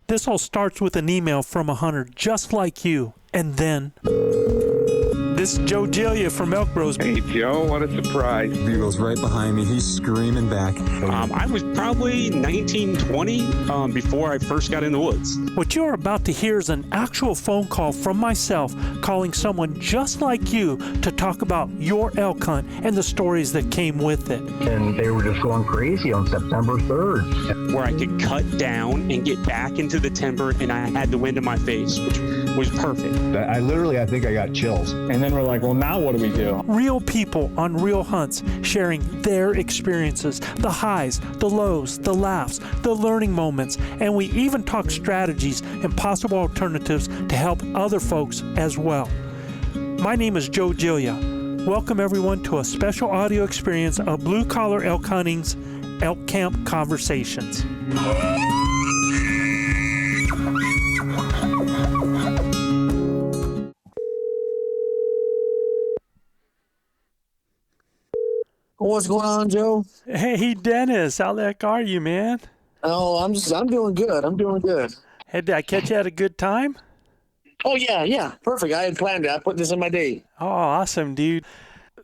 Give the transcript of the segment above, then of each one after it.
This all starts with an email from a hunter just like you. And then, this is Joe Giglia from ElkBros. Hey, Joe, what a surprise. Beagle's right behind me. He's screaming back. I was probably 19, 20 before I first got in the woods. What you're about to hear is an actual phone call from myself calling someone just like you to talk about your elk hunt and the stories that came with it. And they were just going crazy on September 3rd. Where I could cut down and get back into the timber, and I had the wind in my face, which was perfect. I think I got chills. And then we're like, well, now what do we do? Real people on real hunts sharing their experiences, the highs, the lows, the laughs, the learning moments, and we even talk strategies and possible alternatives to help other folks as well. My name is Joe Giglia. Welcome everyone to a special audio experience of Blue Collar Elk Hunting's Elk Camp Conversations. What's going on, Joe? Hey, Dennis, how the heck are you, man? Oh, I'm doing good. I'm doing good. Hey, did I catch you at a good time? Oh, yeah. Perfect. I had planned it. I put this in my day. Oh, awesome, dude.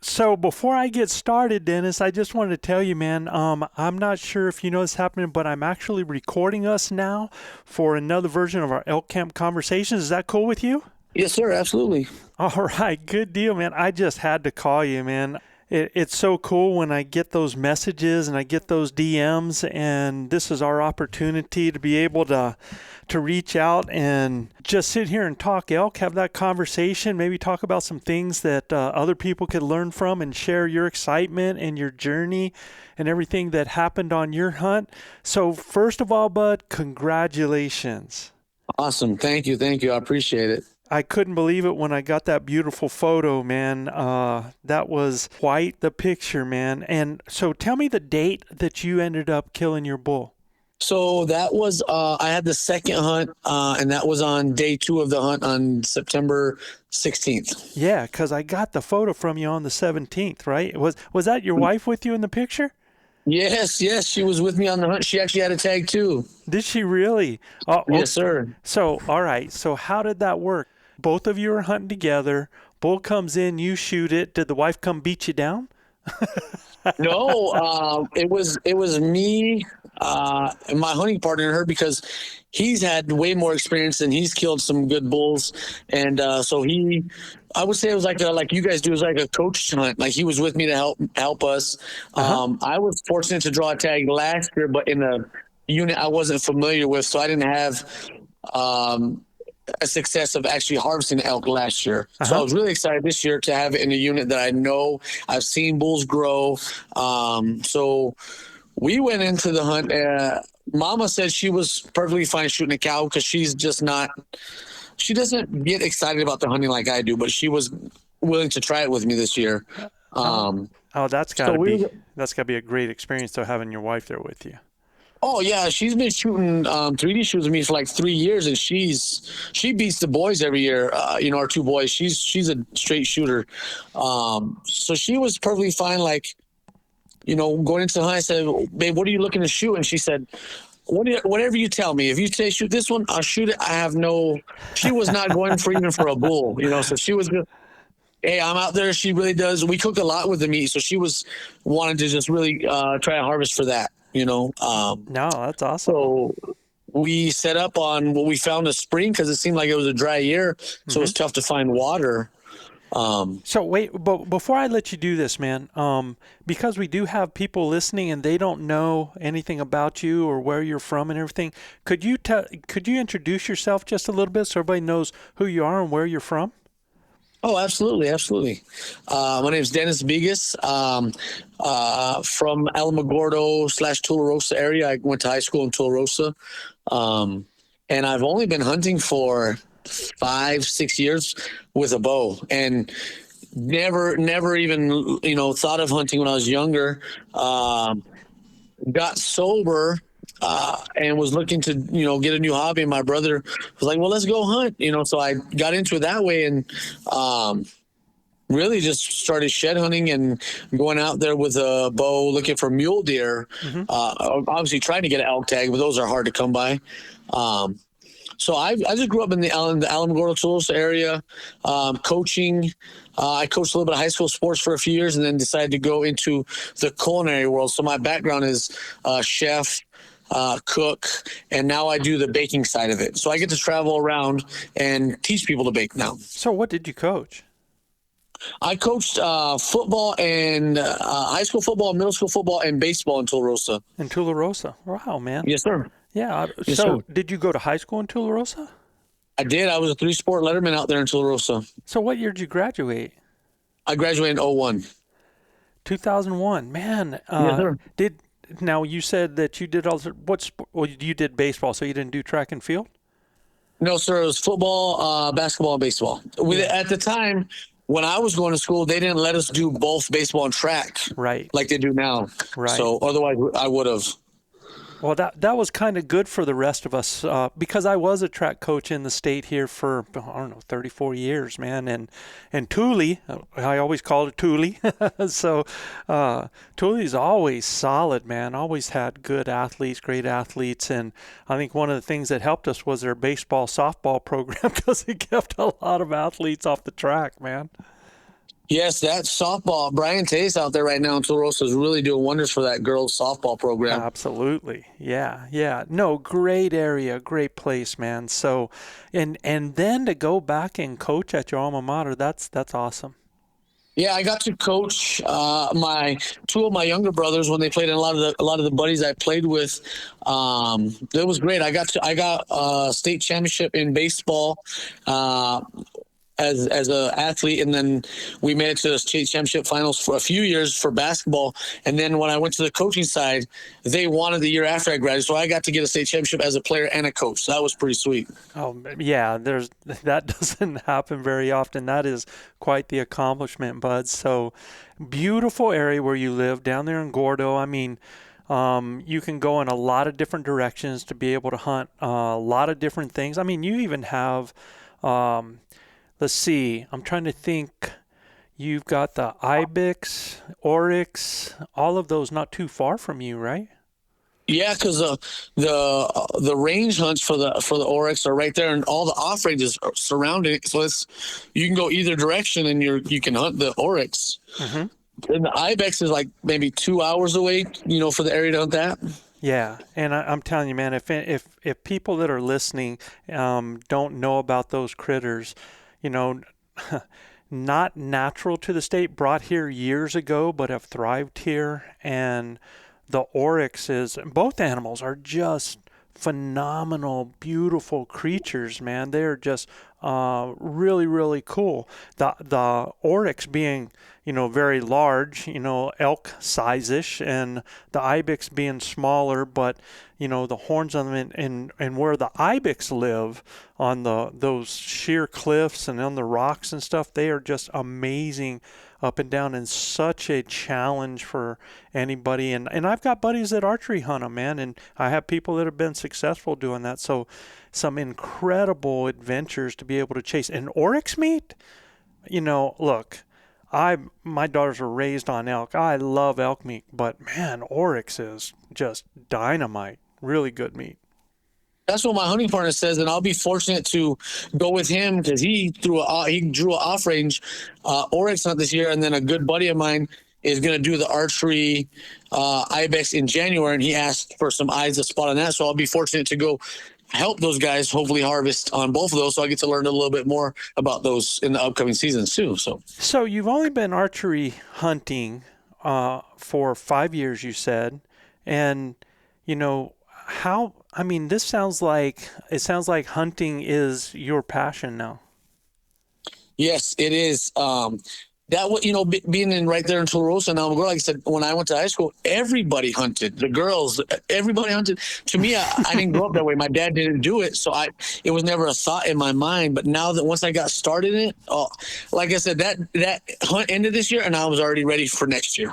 So before I get started, Dennis, I just wanted to tell you, man, I'm not sure if you know this happening, but I'm actually recording us now for another version of our Elk Camp Conversations. Is that cool with you? Yes, sir. Absolutely. All right. Good deal, man. I just had to call you, man. It's so cool when I get those messages and I get those DMs, and this is our opportunity to be able to reach out and just sit here and talk elk, have that conversation, maybe talk about some things that other people could learn from and share your excitement and your journey and everything that happened on your hunt. So first of all, bud, congratulations. Awesome. Thank you. I appreciate it. I couldn't believe it when I got that beautiful photo, man. That was quite the picture, man. And so tell me the date that you ended up killing your bull. So that was, I had the second hunt, and that was on day 2 of the hunt on September 16th. Yeah, because I got the photo from you on the 17th, right? Was that your wife with you in the picture? Yes, she was with me on the hunt. She actually had a tag too. Did she really? Oh, yes, sir. So, all right. So how did that work? Both of you are hunting together. Bull comes in, you shoot it. Did the wife come beat you down? No, it was me and my hunting partner and her, because he's had way more experience and he's killed some good bulls. And so I would say it was like you guys do, is like a coach hunt. Like he was with me to help us. I was fortunate to draw a tag last year, but in a unit I wasn't familiar with, so I didn't have a success of actually harvesting elk last year. So I was really excited this year to have it in a unit that I know. I've seen bulls grow. So we went into the hunt. Mama said she was perfectly fine shooting a cow because she doesn't get excited about the hunting like I do, but she was willing to try it with me this year. That's gotta be a great experience though, having your wife there with you. Oh yeah, she's been shooting 3D shoots with me for like 3 years, and she beats the boys every year. Our 2 boys. She's a straight shooter. So she was perfectly fine. Like, going into the hunt, I said, "Babe, what are you looking to shoot?" And she said, "Whatever you tell me. If you say shoot this one, I'll shoot it." She was not going for even for a bull, So she was just, hey, I'm out there. She really does. We cook a lot with the meat, so she was wanting to just really try to harvest for that. No, that's awesome. So we set up on what we found a spring because it seemed like it was a dry year, so it was tough to find water. So wait, but before I let you do this, man, because we do have people listening and they don't know anything about you or where you're from and everything, could you introduce yourself just a little bit so everybody knows who you are and where you're from? Oh, absolutely. My name is Dennis Bigas, from Alamogordo/Tularosa area. I went to high school in Tularosa, and I've only been hunting for 5-6 years with a bow, and never even thought of hunting when I was younger. Got sober. And was looking to, get a new hobby. And my brother was like, well, let's go hunt, so I got into it that way and really just started shed hunting and going out there with a bow looking for mule deer. Obviously trying to get an elk tag, but those are hard to come by. So I just grew up in the Alamogordo, Tularosa area, coaching. I coached a little bit of high school sports for a few years and then decided to go into the culinary world. So my background is chef, cook, and now I do the baking side of it. So I get to travel around and teach people to bake now. So what did you coach? I coached football and high school football, middle school football, and baseball in Tularosa. In Tularosa. Wow, man. Yes, sir. Yeah. Yes, so sir. did you go to high school in Tularosa? I did. I was a 3-sport letterman out there in Tularosa. So what year did you graduate? I graduated in 01. 2001. Man. Yes, sir. Now you said that you did you did baseball, so you didn't do track and field? No, sir. It was football, basketball, and baseball. At the time, when I was going to school, they didn't let us do both baseball and track, Right, like they do now. right. So otherwise, I would have. Well, that was kind of good for the rest of us because I was a track coach in the state here for, 34 years, man. And Thule, I always called it Thule. So Thule's always solid, man. Always had good athletes, great athletes. And I think one of the things that helped us was their baseball, softball program because it kept a lot of athletes off the track, man. Yes, that softball. Brian Tace out there right now in Tularosa is really doing wonders for that girls softball program. Absolutely. Yeah. No, great area, great place, man. So, and then to go back and coach at your alma mater, that's awesome. Yeah, I got to coach two of my younger brothers when they played, and a lot of the buddies I played with. It was great. I got a state championship in baseball. As an athlete, and then we made it to the state championship finals for a few years for basketball. And then when I went to the coaching side, they wanted the year after I graduated, so I got to get a state championship as a player and a coach. So that was pretty sweet. Oh yeah, that doesn't happen very often. That is quite the accomplishment, bud. So beautiful area where you live down there in Gordo. I mean, you can go in a lot of different directions to be able to hunt a lot of different things. I mean, you even have. Let's see. I'm trying to think. You've got the ibex, oryx, all of those not too far from you, right? Yeah, because the range hunts for the oryx are right there, and all the off ranges are surrounding it. So you can go either direction, and you can hunt the oryx. Mm-hmm. And the ibex is like maybe 2 hours away. For the area to hunt that. Yeah, and I'm telling you, man, if people that are listening don't know about those critters. Not natural to the state, brought here years ago, but have thrived here. And the oryx both animals are just phenomenal, beautiful creatures, man. They're just really, really cool. The oryx being, very large, elk size-ish, and the ibex being smaller, but the horns on them and where the ibex live on those sheer cliffs and on the rocks and stuff, they are just amazing up and down, and such a challenge for anybody. And I've got buddies that archery hunt them, man, and I have people that have been successful doing that. So some incredible adventures to be able to chase. And oryx meat, look, my daughters were raised on elk. I love elk meat, but man, oryx is just dynamite. Really good meat. That's what my hunting partner says, and I'll be fortunate to go with him because he drew an off-range oryx hunt this year, and then a good buddy of mine is going to do the archery ibex in January, and he asked for some eyes to spot on that. So I'll be fortunate to go help those guys hopefully harvest on both of those, so I get to learn a little bit more about those in the upcoming seasons too. So you've only been archery hunting for 5 years, you said, and how? I mean, it sounds like hunting is your passion now. Yes, it is. Being in right there in Tularosa and Alamogordo, like I said, when I went to high school, everybody hunted. The girls, everybody hunted. To me, I didn't grow up that way. My dad didn't do it, so it was never a thought in my mind. But now that once I got started in it, like I said, that hunt ended this year, and I was already ready for next year.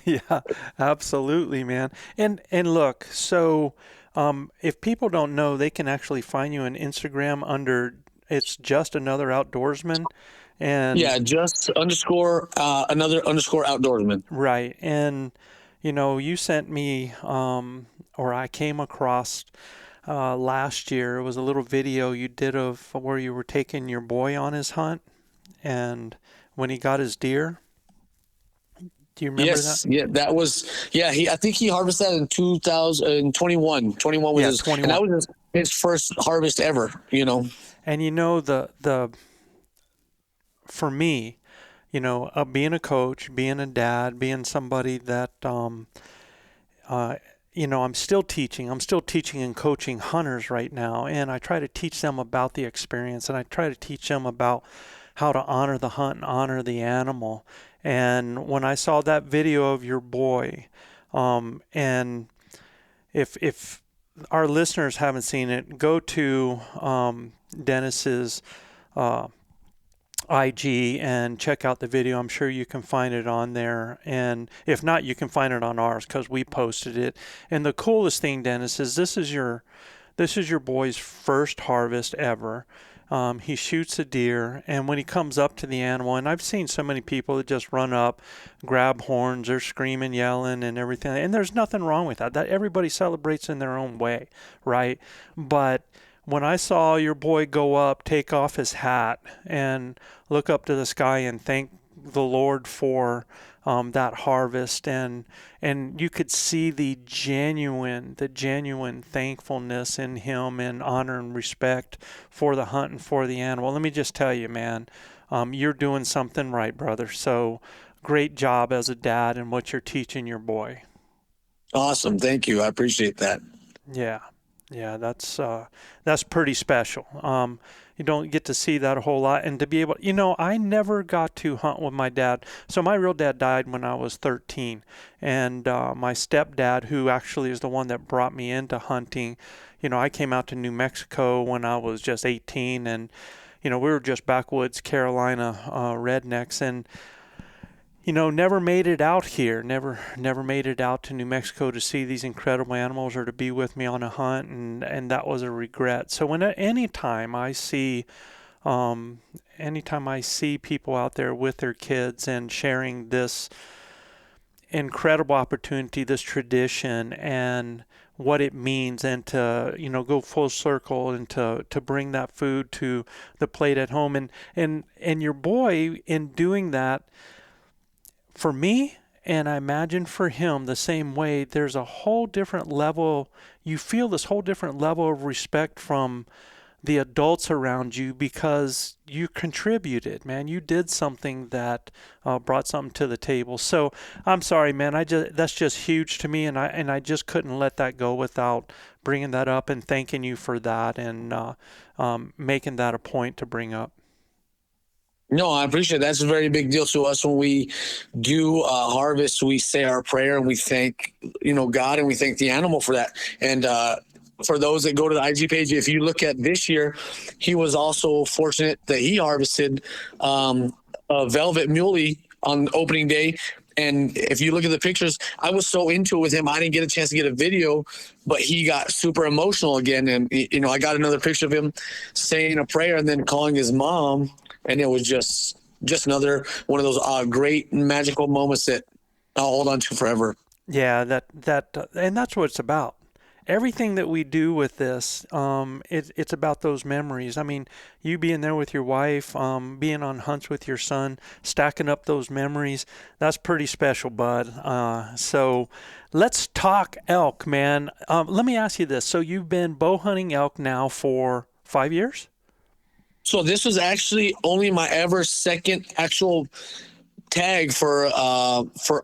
Yeah, absolutely, man. And look, so if people don't know, they can actually find you on Instagram under it's Just Another Outdoorsman. And yeah, just _ another _ outdoorsman. Right. And, you sent me, or I came across last year. It was a little video you did of where you were taking your boy on his hunt, and when he got his deer. Do you remember Yes, that? yeah, that was, yeah. I think he harvested that in 2021. 21 was Yeah, his, 21. and that was his first harvest ever. And the for me, being a coach, being a dad, being somebody that I'm still teaching. I'm still teaching and coaching hunters right now, and I try to teach them about the experience, and I try to teach them about how to honor the hunt and honor the animal. And when I saw that video of your boy, and if our listeners haven't seen it, go to Dennis's IG and check out the video. I'm sure you can find it on there, and if not, you can find it on ours because we posted it. And the coolest thing, Dennis, is this is your boy's first harvest ever. He shoots a deer, and when he comes up to the animal, and I've seen so many people that just run up, grab horns, they're screaming, yelling, and everything, and there's nothing wrong with that. That everybody celebrates in their own way, right? But when I saw your boy go up, take off his hat, and look up to the sky and thank the Lord for that harvest, and you could see the genuine thankfulness in him, and honor and respect for the hunt and for the animal. Let me just tell you, man, you're doing something right, brother. So great job as a dad and what you're teaching your boy. Awesome, thank you. I appreciate that. Yeah, that's pretty special. You don't get to see that a whole lot, and to be able, I never got to hunt with my dad. So my real dad died when I was 13, and my stepdad, who actually is the one that brought me into hunting, I came out to New Mexico when I was just 18, and we were just backwoods Carolina rednecks, and never made it out here, never made it out to New Mexico to see these incredible animals or to be with me on a hunt, and that was a regret. So anytime I see people out there with their kids and sharing this incredible opportunity, this tradition, and what it means, and to go full circle and to bring that food to the plate at home, and your boy, in doing that, for me, and I imagine for him the same way, there's a whole different level. You feel this whole different level of respect from the adults around you because you contributed, man. You did something that brought something to the table. So I'm sorry, man. That's just huge to me, and I just couldn't let that go without bringing that up and thanking you for that, and making that a point to bring up. No, I appreciate it. That's a very big deal to us. When we do harvest, we say our prayer and we thank, God, and we thank the animal for that. And for those that go to the IG page, if you look at this year, he was also fortunate that he harvested a velvet muley on opening day. And if you look at the pictures, I was so into it with him, I didn't get a chance to get a video, but he got super emotional again. And, I got another picture of him saying a prayer and then calling his mom. And it was just another one of those great magical moments that I'll hold on to forever. Yeah, and that's what it's about. Everything that we do with this, it's about those memories. I mean, you being there with your wife, being on hunts with your son, stacking up those memories, that's pretty special, bud. So let's talk elk, man. Let me ask you this. So you've been bow hunting elk now for 5 years? So this was actually only my second actual tag for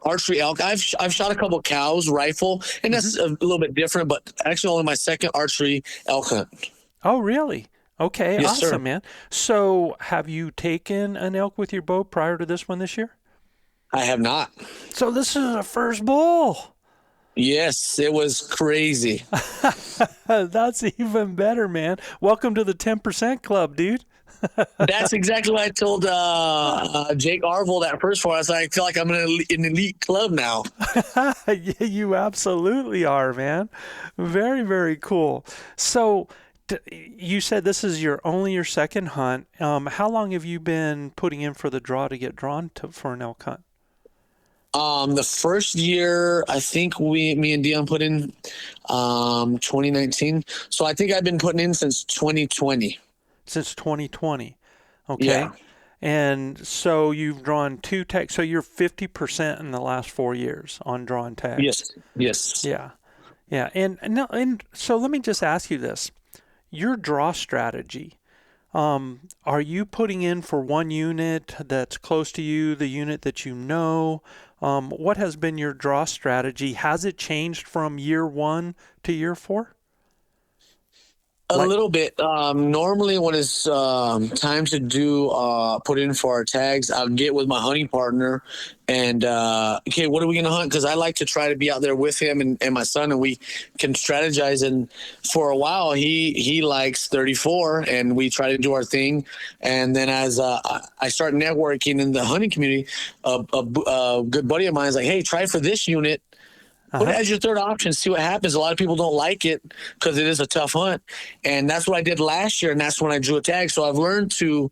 archery elk. I've shot a couple cows rifle, and that's a little bit different, but actually only my second archery elk hunt. Oh, really? Okay, yes, awesome, sir. Man. So have you taken an elk with your bow prior to this one this year? I have not. So this is a first bull. Yes, it was crazy. That's even better, man. Welcome to the 10% club, dude. That's exactly what I told Jake Arville that first for us. I feel like I'm in an elite club now. Yeah, you absolutely are, man. Very, very cool. So you said this is only your second hunt. How long have you been putting in for the draw to get drawn for an elk hunt? The first year, I think me and Dion put in 2019. So I think I've been putting in since 2020. Since 2020. Okay. Yeah. And so you've drawn 2 tags. So you're 50% in the last 4 years on drawing tags. Yes. Yes. Yeah. Yeah. And so let me just ask you this. Your draw strategy, are you putting in for one unit that's close to you, the unit that you know? What has been your draw strategy? Has it changed from year 1 to year 4? A little bit. Normally when it's time to do put in for our tags, I'll get with my hunting partner and okay, what are we gonna hunt? Because I like to try to be out there with him and my son, and we can strategize. And for a while he likes 34 and we try to do our thing. And then as I start networking in the hunting community, a good buddy of mine is like, hey, try for this unit. Put it as your third option, see what happens. A lot of people don't like it because it is a tough hunt. And that's what I did last year, and that's when I drew a tag. So I've learned to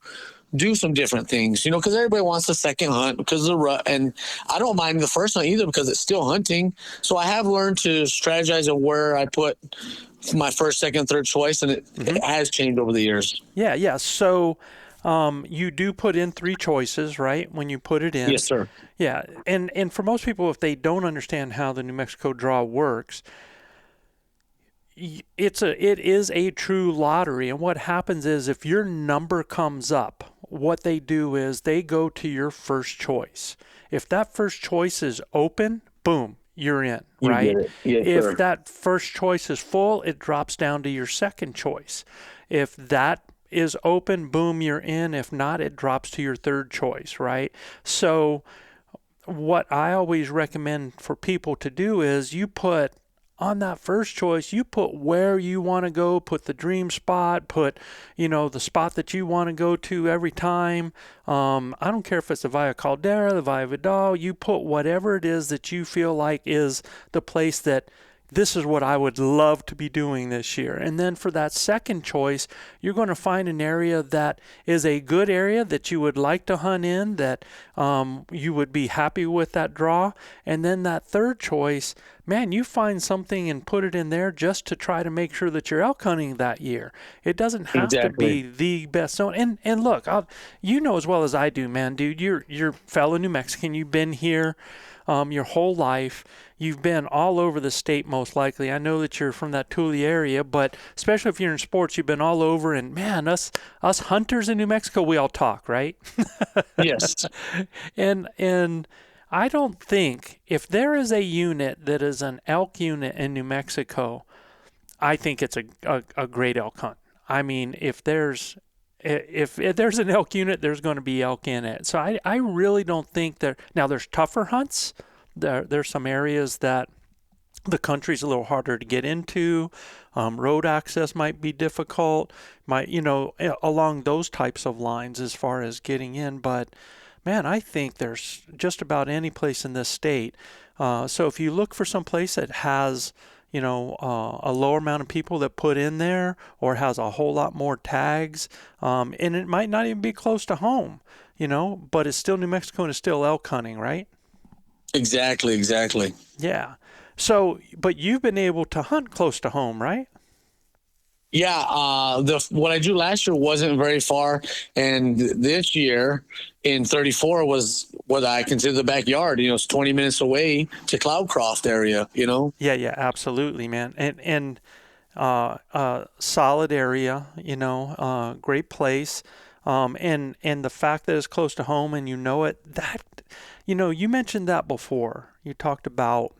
do some different things, because everybody wants the second hunt because of the rut. And I don't mind the first hunt either because it's still hunting. So I have learned to strategize on where I put my first, second, third choice, and it has changed over the years. Yeah. So you do put in 3 choices, right, when you put it in? Yes, sir. Yeah, and for most people, if they don't understand how the New Mexico draw works, it is a true lottery. And what happens is if your number comes up, what they do is they go to your first choice. If that first choice is open, boom, you're in, right? Yes, if sir. that first choice is full, it drops down to your second choice. If that is open, boom, you're in. If not, it drops to your third choice, right? So what I always recommend for people to do is you put on that first choice, you put where you want to go, put the dream spot, put, the spot that you want to go to every time. I don't care if it's the Via Caldera, the Via Vidal, you put whatever it is that you feel like is the place that this is what I would love to be doing this year. And then for that second choice, you're going to find an area that is a good area that you would like to hunt in, that you would be happy with that draw. And then that third choice, man, you find something and put it in there just to try to make sure that you're elk hunting that year. It doesn't have to be the best zone. And look, you know as well as I do, man, dude, you're fellow New Mexican. You've been here your whole life. You've been all over the state, most likely. I know that you're from that Tule area, but especially if you're in sports, you've been all over. And man, us hunters in New Mexico, we all talk, right? Yes. And I don't think if there is a unit that is an elk unit in New Mexico, I think it's a great elk hunt. I mean, if there's an elk unit, there's going to be elk in it. So I really don't think now there's tougher hunts. There's some areas that the country's a little harder to get into. Road access might be difficult, along those types of lines as far as getting in. But man, I think there's just about any place in this state. So if you look for some place that has a lower amount of people that put in there, or has a whole lot more tags, and it might not even be close to home, but it's still New Mexico and it's still elk hunting, right? Exactly. Yeah. So, but you've been able to hunt close to home, right? Yeah. What I drew last year wasn't very far, and this year in 34 was what I consider the backyard. It's 20 minutes away to Cloudcroft area. Yeah, absolutely, man. And solid area, great place. And the fact that it's close to home and you mentioned that before. You talked about,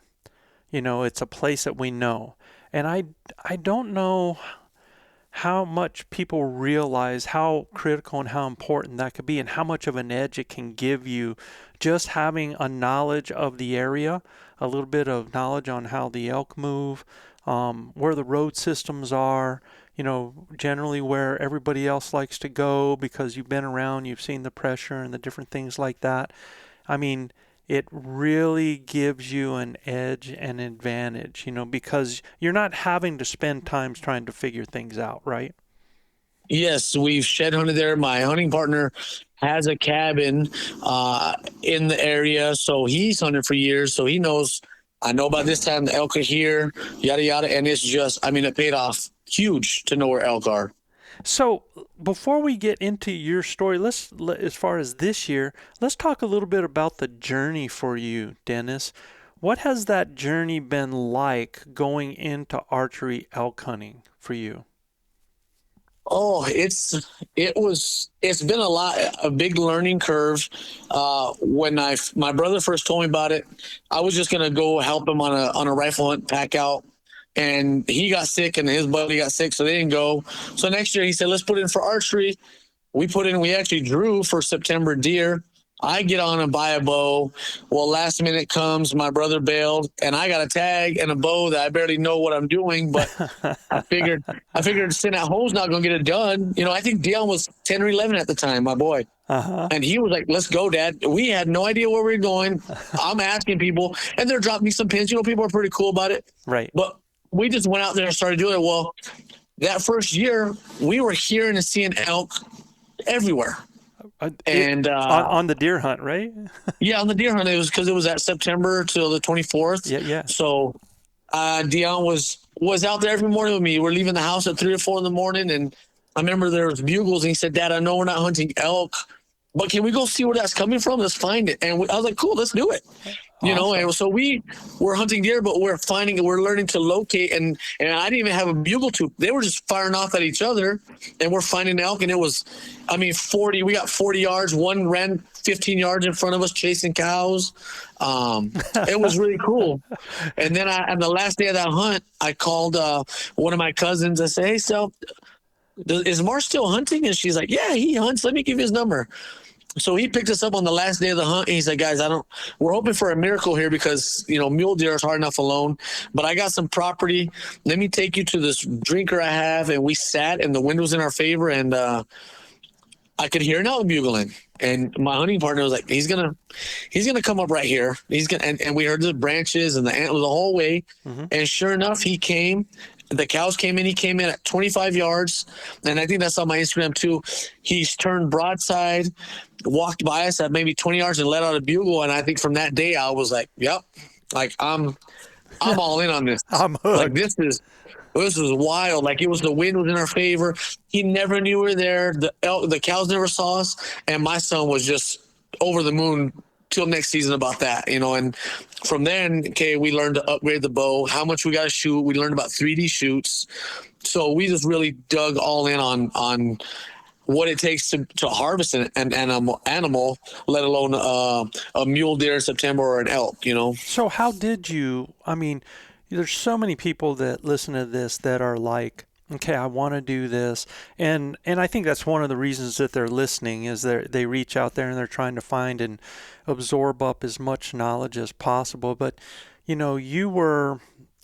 it's a place that we know. And I don't know how much people realize how critical and how important that could be, and how much of an edge it can give you just having a knowledge of the area, a little bit of knowledge on how the elk move, where the road systems are, generally where everybody else likes to go, because you've been around, you've seen the pressure and the different things like that. I mean, it really gives you an edge and advantage, because you're not having to spend time trying to figure things out, right? Yes, we've shed hunted there. My hunting partner has a cabin in the area, so he's hunted for years. So he knows. I know by this time the elk are here, yada yada, and it's just, I mean, it paid off huge to know where elk are. So before we get into your story, as far as this year, let's talk a little bit about the journey for you, Dennis. What has that journey been like going into archery elk hunting for you? Oh, it's been a big learning curve. When my brother first told me about it, I was just gonna go help him on a rifle hunt, pack out, and he got sick and his buddy got sick, so they didn't go. So next year he said, let's put in for archery. We actually drew for September deer. I get on and buy a bow. Well, last minute comes, my brother bailed, and I got a tag and a bow that I barely know what I'm doing. But I figured sitting at home's not going to get it done. You know, I think Dion was 10 or 11 at the time, my boy. And he was like, let's go, Dad. We had no idea where we were going. I'm asking people, and they're dropping me some pins. You know, people are pretty cool about it. Right. But we just went out there and started doing it. Well, that first year, we were hearing and seeing elk everywhere. And on the deer hunt, right? Yeah, on the deer hunt, it was because it was at September till the 24th. Yeah. So Dion was out there every morning with me. We're leaving the house at 3 or 4 in the morning, and I remember there was bugles, and he said, Dad, I know we're not hunting elk, but can we go see where that's coming from? Let's find it. And I was like, cool, let's do it. You know, and so we were hunting deer, but we're learning to locate, and I didn't even have a bugle tube. They were just firing off at each other, and we're finding elk, and it was, I mean, we got 40 yards. One ran 15 yards in front of us chasing cows. It was really cool. And then on the last day of that hunt, I called one of my cousins. I said, hey, so is Mar still hunting? And she's like, yeah, he hunts. Let me give you his number. So he picked us up on the last day of the hunt. And he said, guys, we're hoping for a miracle here because, you know, mule deer is hard enough alone, but I got some property. Let me take you to this drinker I have. And we sat and the wind was in our favor. And I could hear an elk bugling. And my hunting partner was like, he's going to come up right here. And we heard the branches and the antlers the whole way. Mm-hmm. And sure enough, he came. The cows came in. He came in at 25 yards. And I think that's on my Instagram too. He's turned broadside, walked by us at maybe 20 yards and let out a bugle. And I think from that day, I was like, yep, like I'm all in on this. I'm hooked. Like this is wild. Like the wind was in our favor. He never knew we were there. The cows never saw us. And my son was just over the moon till next season about that, you know. And from then, okay, we learned to upgrade the bow, how much we got to shoot. We learned about 3D shoots. So we just really dug all in on what it takes to harvest an animal, let alone a mule deer in September or an elk, you know. So how did you, I mean, there's so many people that listen to this that are like, okay, I want to do this. And I think that's one of the reasons that they're listening is they reach out there and they're trying to find and absorb up as much knowledge as possible. But, you know, you were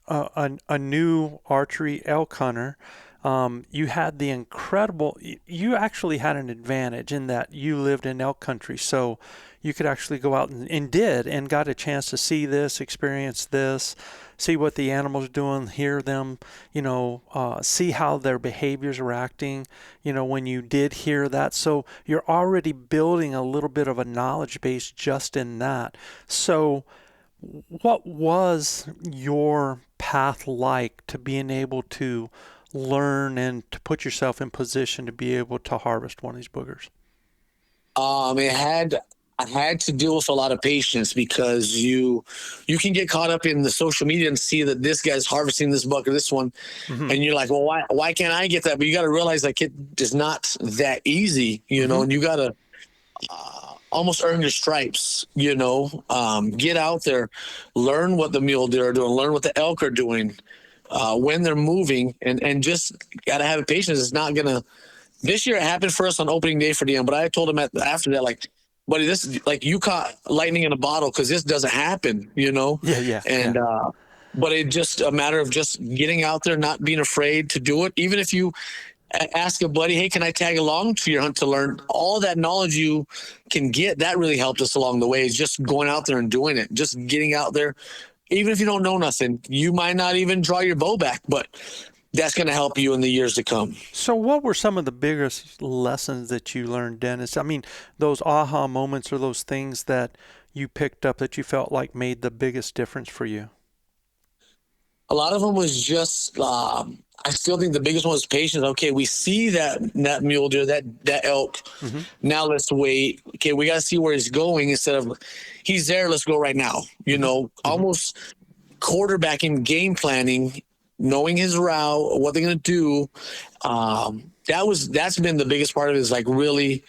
a new archery elk hunter. You had you actually had an advantage in that you lived in elk country. So you could actually go out and got a chance to see this, experience this, see what the animals are doing, hear them, you know, see how their behaviors are acting, you know, when you did hear that. So you're already building a little bit of a knowledge base just in that. So what was your path like to being able to learn and to put yourself in position to be able to harvest one of these boogers? I had to deal with a lot of patience because you can get caught up in the social media and see that this guy's harvesting this buck or this one. Mm-hmm. And you're like, well, why can't I get that? But you got to realize like it is not that easy, you know, and you got to almost earn your stripes, you know, get out there, learn what the mule deer are doing, learn what the elk are doing when they're moving, and just got to have patience. It's not going to, this year it happened for us on opening day for DM, but I told him after that, like, buddy, this is like you caught lightning in a bottle because this doesn't happen, you know? Yeah. And, but it's just a matter of just getting out there, not being afraid to do it. Even if you ask a buddy, hey, can I tag along to your hunt to learn all that knowledge you can get? That really helped us along the way, is just going out there and doing it, just getting out there. Even if you don't know nothing, you might not even draw your bow back, but that's going to help you in the years to come. So what were some of the biggest lessons that you learned, Dennis? I mean, those aha moments or those things that you picked up that you felt like made the biggest difference for you? A lot of them was just, I still think the biggest one was patience. Okay, we see that mule deer, that elk. Mm-hmm. Now let's wait. Okay, we got to see where he's going instead of he's there. Let's go right now. You know, almost quarterbacking, game planning, knowing his route, what they're gonna do. That's been the biggest part of it. Is like really.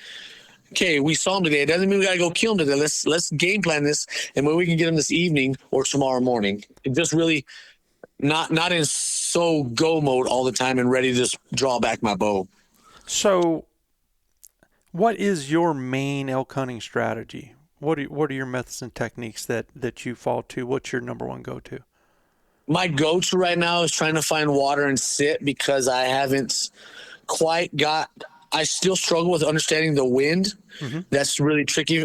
Okay, we saw him today. It doesn't mean we gotta go kill him today. Let's game plan this, and maybe we can get him this evening or tomorrow morning. It just really. Not in so go mode all the time and ready to just draw back my bow. So what is your main elk hunting strategy? What are your methods and techniques that you fall to? What's your number one go-to? My go-to right now is trying to find water and sit because I haven't quite got – I still struggle with understanding the wind. Mm-hmm. That's really tricky.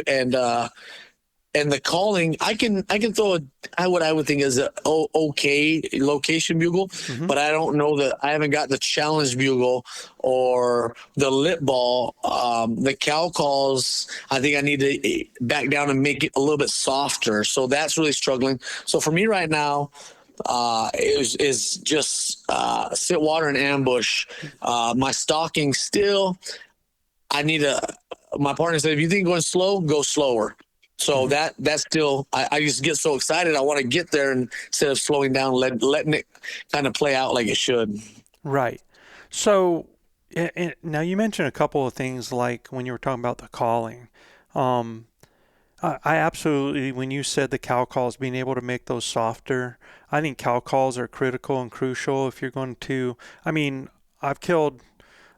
And the calling, I can throw what I would think is a okay location bugle, but I don't know that I haven't got the challenge bugle or the lip ball. The cow calls, I think I need to back down and make it a little bit softer. So that's really struggling. So for me right now, is just sit water and ambush. My stalking still, my partner said, if you think going slow, go slower. So that's still, I just get so excited. I want to get there instead of slowing down, letting it kind of play out like it should. Right. So now you mentioned a couple of things like when you were talking about the calling. I absolutely, when you said the cow calls, being able to make those softer, I think cow calls are critical and crucial if you're going to, I mean, I've killed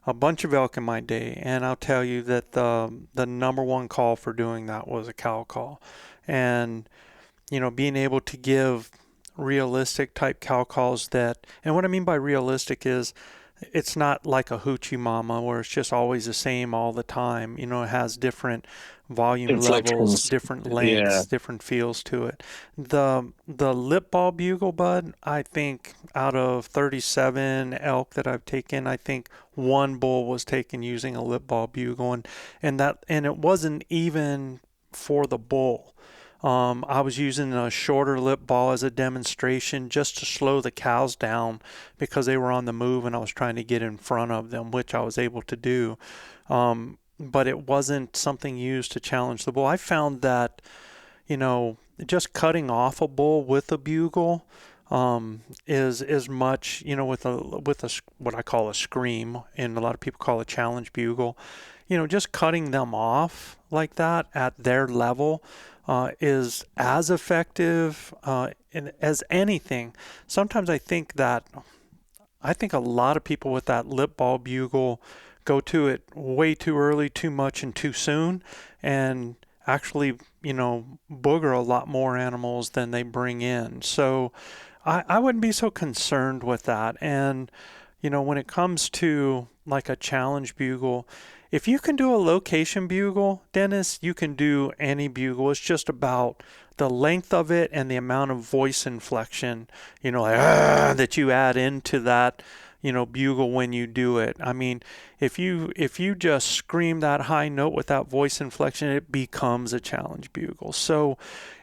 a bunch of elk in my day, and I'll tell you that the number one call for doing that was a cow call. And, you know, being able to give realistic type cow calls that, and what I mean by realistic is it's not like a hoochie mama where it's just always the same all the time. You know, it has different volume levels, different lengths, different feels to it. The lip ball bugle, bud, I think out of 37 elk that I've taken, I think one bull was taken using a lip ball bugle, and it wasn't even for the bull. I was using a shorter lip ball as a demonstration just to slow the cows down because they were on the move and I was trying to get in front of them, which I was able to do. But it wasn't something used to challenge the bull. I found that, you know, just cutting off a bull with a bugle is as much, you know, with a what I call a scream, and a lot of people call a challenge bugle. You know, just cutting them off like that at their level is as effective as anything. Sometimes I think a lot of people with that lip ball bugle go to it way too early, too much, and too soon, and actually, you know, booger a lot more animals than they bring in. So I wouldn't be so concerned with that. And, you know, when it comes to like a challenge bugle, if you can do a location bugle, Dennis, you can do any bugle. It's just about the length of it and the amount of voice inflection, you know, like, that you add into that, you know, bugle when you do it. I mean, if you just scream that high note with that voice inflection, it becomes a challenge bugle. So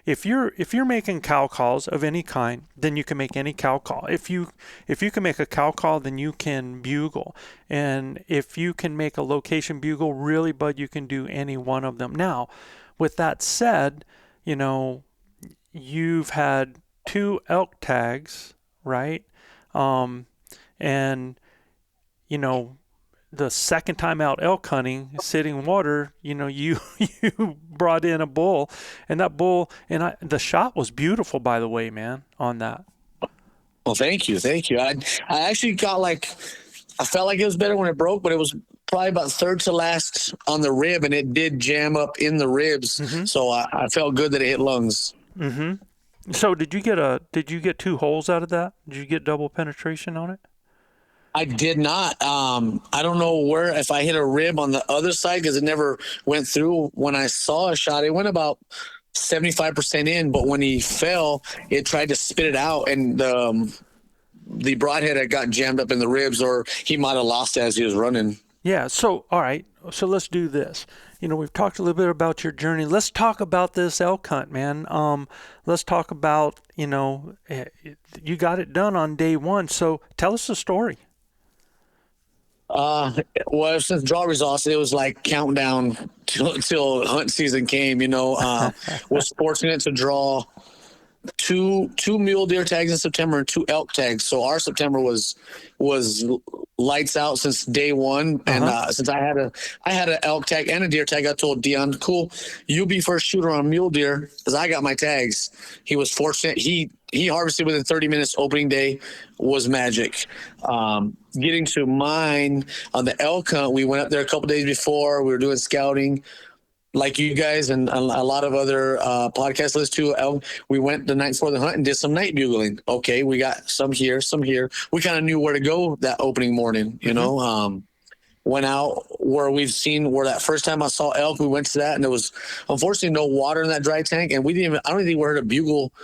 if you're making cow calls of any kind, then you can make any cow call. If you can make a cow call, then you can bugle. And if you can make a location bugle, really, bud, you can do any one of them. Now, with that said, you know, you've had 2 elk tags, right? And, you know, the second time out elk hunting, sitting water, you know, you brought in a bull, and that bull, and the shot was beautiful, by the way, man, on that. Well, thank you. I actually got I felt like it was better when it broke, but it was probably about third to last on the rib, and it did jam up in the ribs. Mm-hmm. So I felt good that it hit lungs. Mm-hmm. So did you get 2 holes out of that? Did you get double penetration on it? I did not. I don't know if I hit a rib on the other side because it never went through. When I saw a shot, it went about 75% in, but when he fell, it tried to spit it out, and the broadhead had got jammed up in the ribs, or he might have lost it as he was running. Yeah. So, all right. So let's do this. We've talked a little bit about your journey. Let's talk about this elk hunt, man. Let's talk about, you got it done on day one. So tell us the story. Well, since draw results, it was like countdown till hunt season came. Was fortunate to draw two mule deer tags in September and 2 elk tags. So our September was lights out since day one. And since I had an elk tag and a deer tag, I told Dion, cool, you be first shooter on mule deer because I got my tags. He was fortunate. He harvested within 30 minutes. Opening day was magic. Getting to mine on the elk hunt, we went up there a couple days before. We were doing scouting. Like you guys and a lot of other podcast lists too, we went the night before the hunt and did some night bugling. Okay, we got some here. We kind of knew where to go that opening morning, went out where that first time I saw elk, we went to that, and there was unfortunately no water in that dry tank, and I don't think we heard a bugle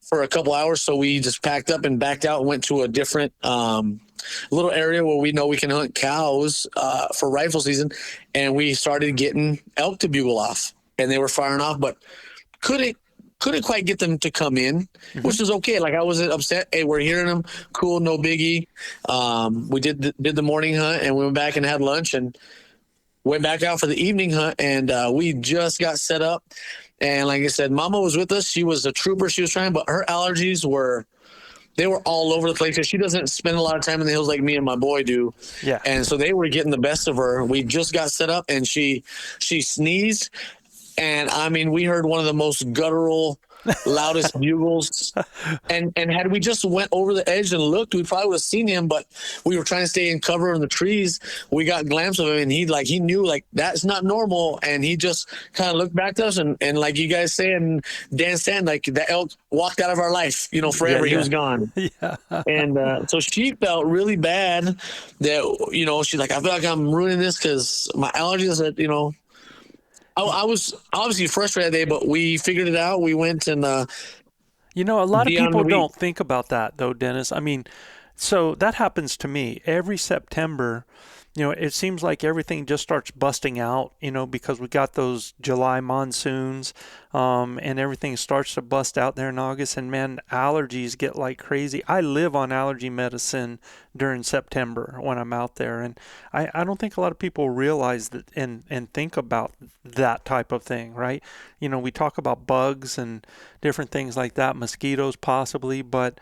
for a couple hours, so we just packed up and backed out and went to a different little area where we know we can hunt cows for rifle season, and we started getting elk to bugle off, and they were firing off, but couldn't quite get them to come in, which is okay. Like, I wasn't upset. Hey, we're hearing them. Cool, no biggie. We did the morning hunt, and we went back and had lunch and went back out for the evening hunt, and we just got set up. And like I said, Mama was with us. She was a trooper. She was trying, but her allergies were all over the place because she doesn't spend a lot of time in the hills like me and my boy do. Yeah. And so they were getting the best of her. We just got set up, and she sneezed. And I mean, we heard one of the most guttural, loudest bugles. And had we just went over the edge and looked, we probably would have seen him, but we were trying to stay in cover in the trees. We got a glimpse of him, and he knew like that's not normal. And he just kind of looked back to us, and like you guys say, and Dan Stan, like the elk walked out of our life, forever. Yeah. He was gone. Yeah. And so she felt really bad that, she's like, I feel like I'm ruining this because my allergies that, I was obviously frustrated that day, but we figured it out. We went and a lot of people don't think about that, though, Dennis. I mean, so that happens to me every September. It seems like everything just starts busting out, because we got those July monsoons, and everything starts to bust out there in August. And man, allergies get like crazy. I live on allergy medicine during September when I'm out there, and I don't think a lot of people realize that and think about that type of thing, right? We talk about bugs and different things like that, mosquitoes possibly, but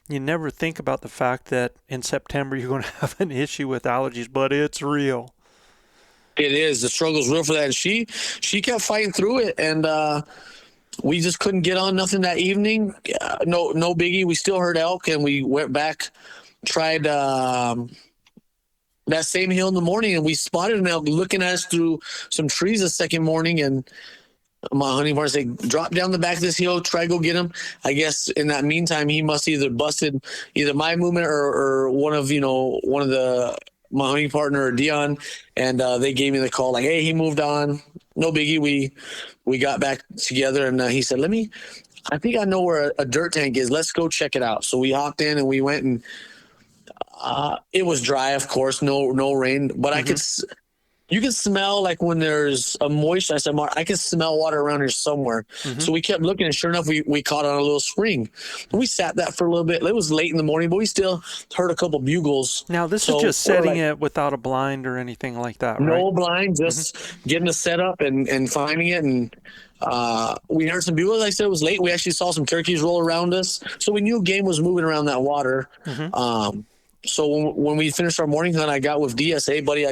you never think about the fact that in September you're going to have an issue with allergies, but it's real. It is. The struggle's real for that. And she kept fighting through it, and we just couldn't get on nothing that evening. No biggie. We still heard elk, and we went back, tried that same hill in the morning, and we spotted an elk looking at us through some trees the second morning, and my hunting partner said, drop down the back of this hill, try to go get him. I guess in that meantime, he must either busted either my movement or one of my hunting partner or Dion, and they gave me the call like, hey, he moved on. No biggie. We got back together, and he said, I think I know where a dirt tank is. Let's go check it out. So we hopped in and we went, and it was dry, of course, no rain, but you can smell like when there's a moisture. I said, Mark, I can smell water around here somewhere. So we kept looking, and sure enough, we caught on a little spring. We sat that for a little bit. It was late in the morning, but we still heard a couple bugles. Now, this is just setting it without a blind or anything like that, right? No blind, just getting a setup and finding it. And we heard some bugles. Like I said, it was late. We actually saw some turkeys roll around us. So we knew game was moving around that water. So when we finished our morning hunt, I got with DSA, buddy,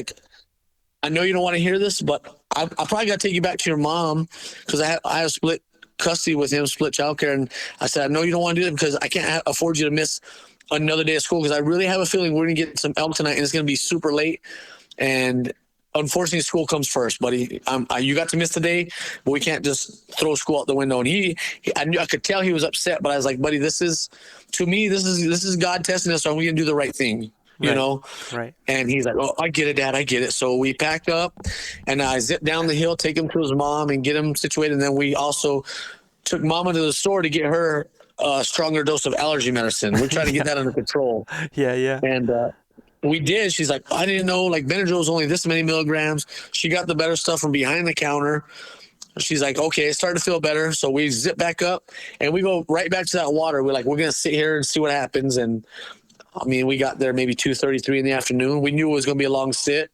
I know you don't want to hear this, but I probably got to take you back to your mom because I have split custody with him, split childcare. And I said, I know you don't want to do it because I can't afford you to miss another day of school because I really have a feeling we're going to get some elk tonight and it's going to be super late. And unfortunately, school comes first, buddy. You got to miss the day, but we can't just throw school out the window. And I could tell he was upset, but I was like, buddy, this is God testing us. Are we going to do the right thing? Right. And he's like, oh, I get it, Dad, I get it. So we packed up, and I zipped down the hill, take him to his mom and get him situated. And then we also took Mama to the store to get her a stronger dose of allergy medicine. We're trying to get that under control. Yeah. And we did. She's like, I didn't know, like, Benadryl is only this many milligrams. She got the better stuff from behind the counter. She's like, okay, it's starting to feel better. So we zip back up and we go right back to that water. We're like, we're going to sit here and see what happens. And I mean, we got there maybe 2:33 in the afternoon. We knew it was going to be a long sit.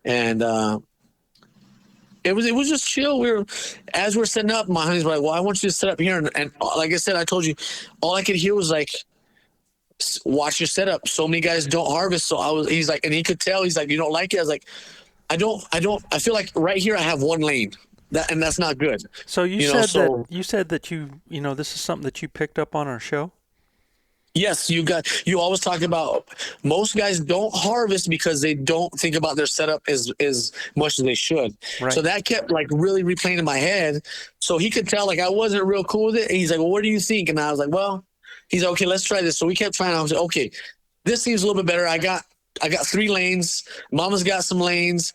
And it was just chill. As we're setting up, my honey's like, well, I want you to set up here. And like I said, I told you, all I could hear was like, watch your setup. So many guys don't harvest. So he's like, and he could tell, he's like, you don't like it? I was like, I feel like right here I have one lane. And that's not good. So you said that this is something that you picked up on our show? Yes, you always talk about most guys don't harvest because they don't think about their setup as much as they should. Right. So that kept like really replaying in my head. So he could tell like I wasn't real cool with it. And he's like, well, what do you think? And I was like, well, he's like, okay, let's try this. So we kept trying. I was like, okay, this seems a little bit better. I got 3 lanes. Mama's got some lanes.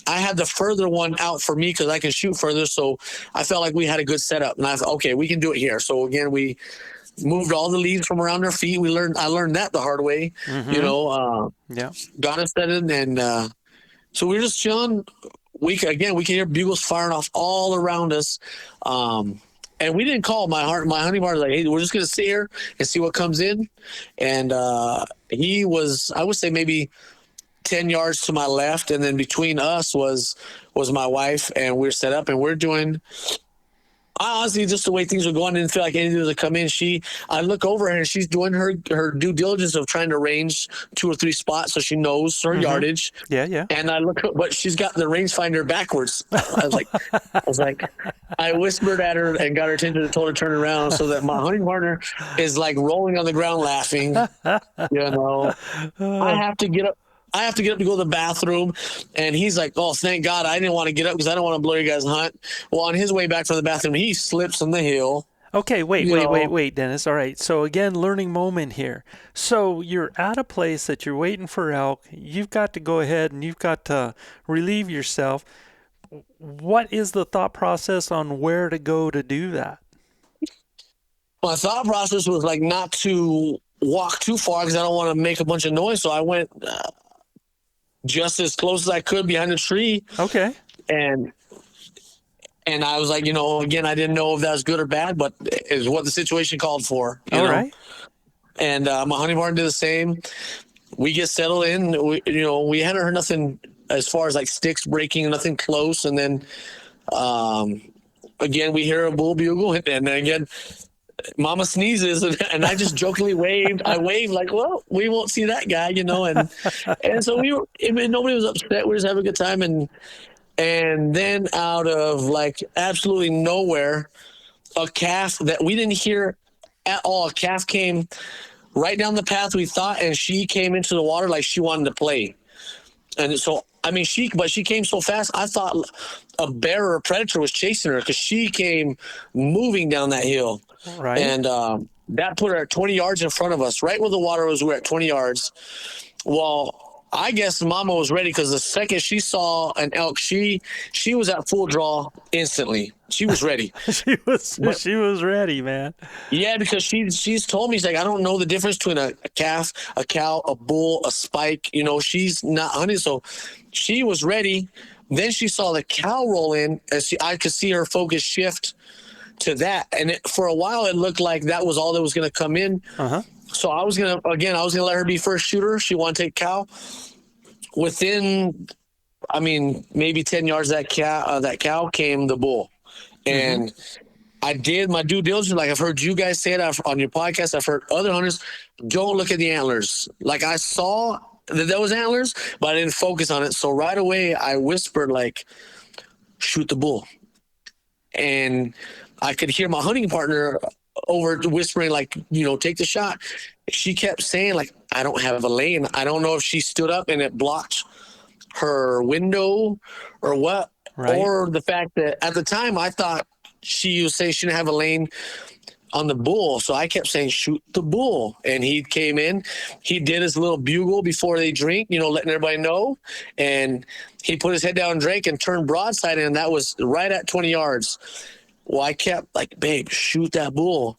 I had the further one out for me because I can shoot further. So I felt like we had a good setup. And I thought, okay, we can do it here. So again, we moved all the leaves from around our feet. I learned that the hard way, got us set in. And so we were just chilling. We could hear bugles firing off all around us. And we didn't call. My honey bar was like, hey, we're just going to sit here and see what comes in. And he was, I would say maybe 10 yards to my left, and then between us was my wife, and we're set up and we're doing, honestly, just the way things were going, I didn't feel like anything was to come in. I look over her and she's doing her due diligence of trying to range 2 or 3 spots so she knows her yardage. Yeah. And I look, but she's got the rangefinder backwards. I was like, I whispered at her and got her attention and told her to turn around so that my hunting partner is like rolling on the ground laughing. I have to get up to go to the bathroom, and he's like, oh, thank God I didn't want to get up because I don't want to blow you guys' hunt. Well, on his way back from the bathroom, he slips on the hill. Okay, wait, Dennis. All right, so again, learning moment here. So you're at a place that you're waiting for elk. You've got to go ahead and you've got to relieve yourself. What is the thought process on where to go to do that? My thought process was like not to walk too far because I don't want to make a bunch of noise. So I went just as close as I could behind the tree. Okay. And I was like, again, I didn't know if that was good or bad, but it's what the situation called for. You know? Right. And my honey barn did the same. We get settled in. We hadn't heard nothing as far as like sticks breaking, nothing close. And then again, we hear a bull bugle, and then again, Mama sneezes, and I just jokingly waved. I waved like, well, we won't see that guy, and so nobody was upset. We were just having a good time. And then out of like absolutely nowhere, a calf that we didn't hear at all, a calf came right down the path we thought, and she came into the water like she wanted to play. And so, she came so fast, I thought a bear or a predator was chasing her because she came moving down that hill. Right. And that put her at 20 yards in front of us, right where the water was. We're at 20 yards. Well, I guess Mama was ready because the second she saw an elk, she was at full draw instantly. She was ready. she was ready, man. Yeah, because she's told me, she's like, I don't know the difference between a calf, a cow, a bull, a spike. She's not hunting, so she was ready. Then she saw the cow roll in, and I could see her focus shift to that, and for a while it looked like that was all that was going to come in. So I was gonna let her be first shooter. She wanted to take cow. Within, maybe 10 yards of that cow came the bull, and I did my due diligence. Like I've heard you guys say it on your podcast. I've heard other hunters, don't look at the antlers. Like I saw that there was antlers, but I didn't focus on it. So right away I whispered like, shoot the bull, and I could hear my hunting partner over whispering, like, take the shot. She kept saying, like, I don't have a lane. I don't know if she stood up and it blocked her window or what, or the fact that at the time I thought she was saying she didn't have a lane on the bull. So I kept saying, shoot the bull. And he came in. He did his little bugle before they drink, letting everybody know. And he put his head down and drank and turned broadside, and that was right at 20 yards. Well, I kept like, babe, shoot that bull.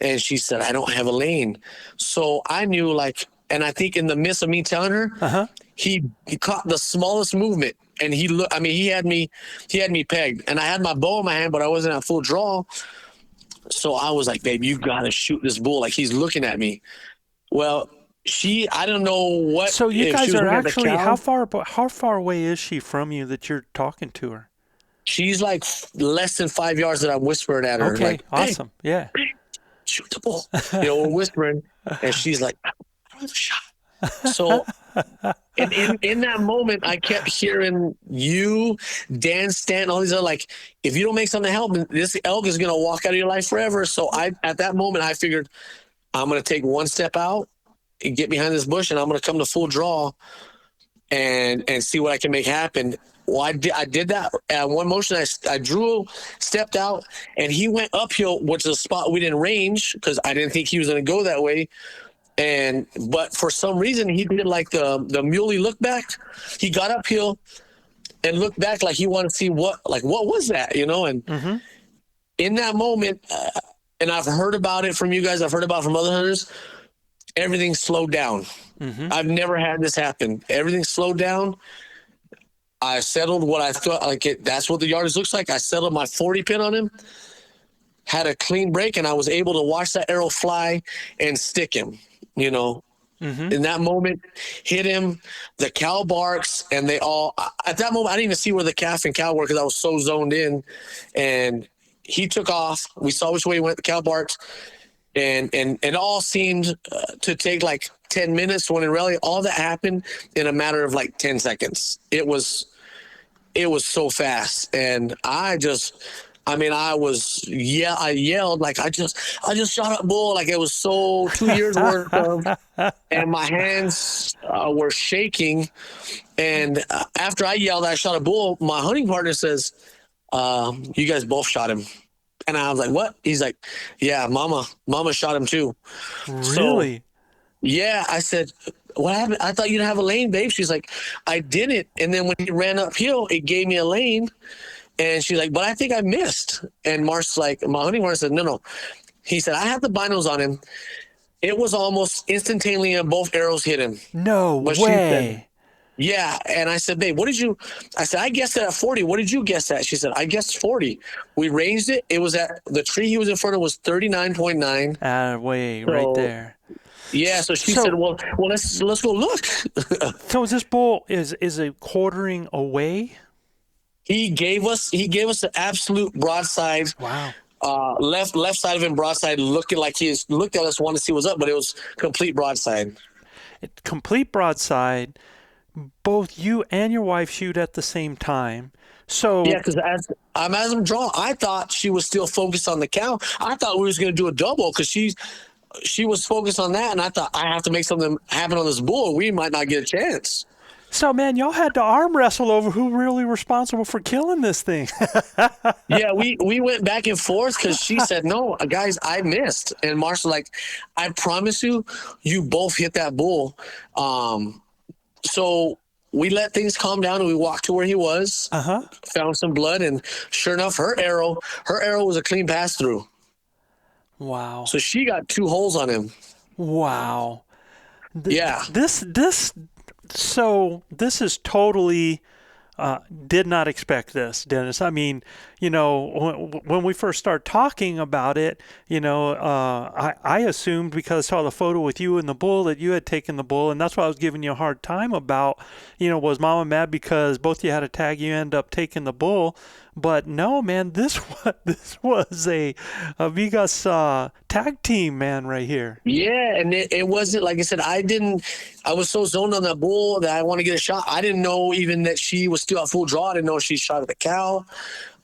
And she said, I don't have a lane. So I knew, like, and I think in the midst of me telling her, he caught the smallest movement, and he looked. I mean, he had me pegged, and I had my bow in my hand, but I wasn't at full draw. So I was like, babe, you got to shoot this bull. Like, he's looking at me. Well, I don't know what. So you guys are actually, how far away is she from you that you're talking to her? She's like less than 5 yards that I'm whispering at her. Okay, like, awesome. Hey, yeah. shoot the bull. We're whispering, and she's like, I don't have a shot. So in that moment, I kept hearing you, Dan Stanton, all these other, like, if you don't make something happen, this elk is going to walk out of your life forever. So at that moment, I figured I'm going to take one step out and get behind this bush, and I'm going to come to full draw and see what I can make happen. Well, I did that. One motion, I drew, stepped out, and he went uphill, which is a spot we didn't range because I didn't think he was going to go that way. But for some reason, he did like the muley look back. He got uphill and looked back like he wanted to see what was that, And in that moment, and I've heard about it from you guys, I've heard about it from other hunters, everything slowed down. I've never had this happen. Everything slowed down. I settled what I thought, that's what the yardage looks like. I settled my 40 pin on him, had a clean break, and I was able to watch that arrow fly and stick him, In that moment, hit him, the cow barks, and they all, at that moment, I didn't even see where the calf and cow were because I was so zoned in. And he took off. We saw which way he went, the cow barks. And it all seemed to take like 10 minutes when in reality, all that happened in a matter of like 10 seconds. It was so fast. And I yelled like I just shot a bull, like it was so 2 years worth of, and my hands were shaking. And after I yelled I shot a bull, my hunting partner says, you guys both shot him. And I was like, what? He's like, yeah, mama shot him too. Really? So, yeah, I said, what happened? I thought you didn't have a lane, babe. She's like, I didn't. And then when he ran uphill, it gave me a lane. And she's like, but I think I missed. And Mark's like, my hunting partner said, no. He said, I have the binos on him. It was almost instantaneously, and both arrows hit him. No way. She said, yeah. And I said, babe, I said, I guessed it at 40. What did you guess at? She said, I guessed 40. We ranged it. It was at the tree he was in front of was 39.9. Way right there. Yeah. So she said, well, let's go look. So this bull is a quartering away? He gave us the absolute broadside. Wow. Left side of him broadside, looking like he looked at us, wanted to see what's up, but it was complete broadside. Complete broadside. Both you and your wife shoot at the same time. So yeah, because as I'm drawing, I thought she was still focused on the cow. I thought we was going to do a double because she was focused on that, and I thought I have to make something happen on this bull, or we might not get a chance. So, man, y'all had to arm wrestle over who really responsible for killing this thing. Yeah, we went back and forth because she said, no, guys, I missed. And Marshall like, I promise you both hit that bull. So we let things calm down, and we walked to where he was, found some blood, and sure enough, her arrow was a clean pass-through. Wow. So she got 2 holes on him. Wow. Yeah. So this is totally did not expect this, Dennis. I mean, when we first started talking about it, I assumed because I saw the photo with you and the bull that you had taken the bull, and that's what I was giving you a hard time about. Was Mama mad because both of you had a tag, you end up taking the bull? But no, man, this was a Bigas tag team, man, right here. Yeah, and it wasn't, like I said, I was so zoned on that bull that I want to get a shot. I didn't know even that she was still at full draw. I didn't know she shot at the cow.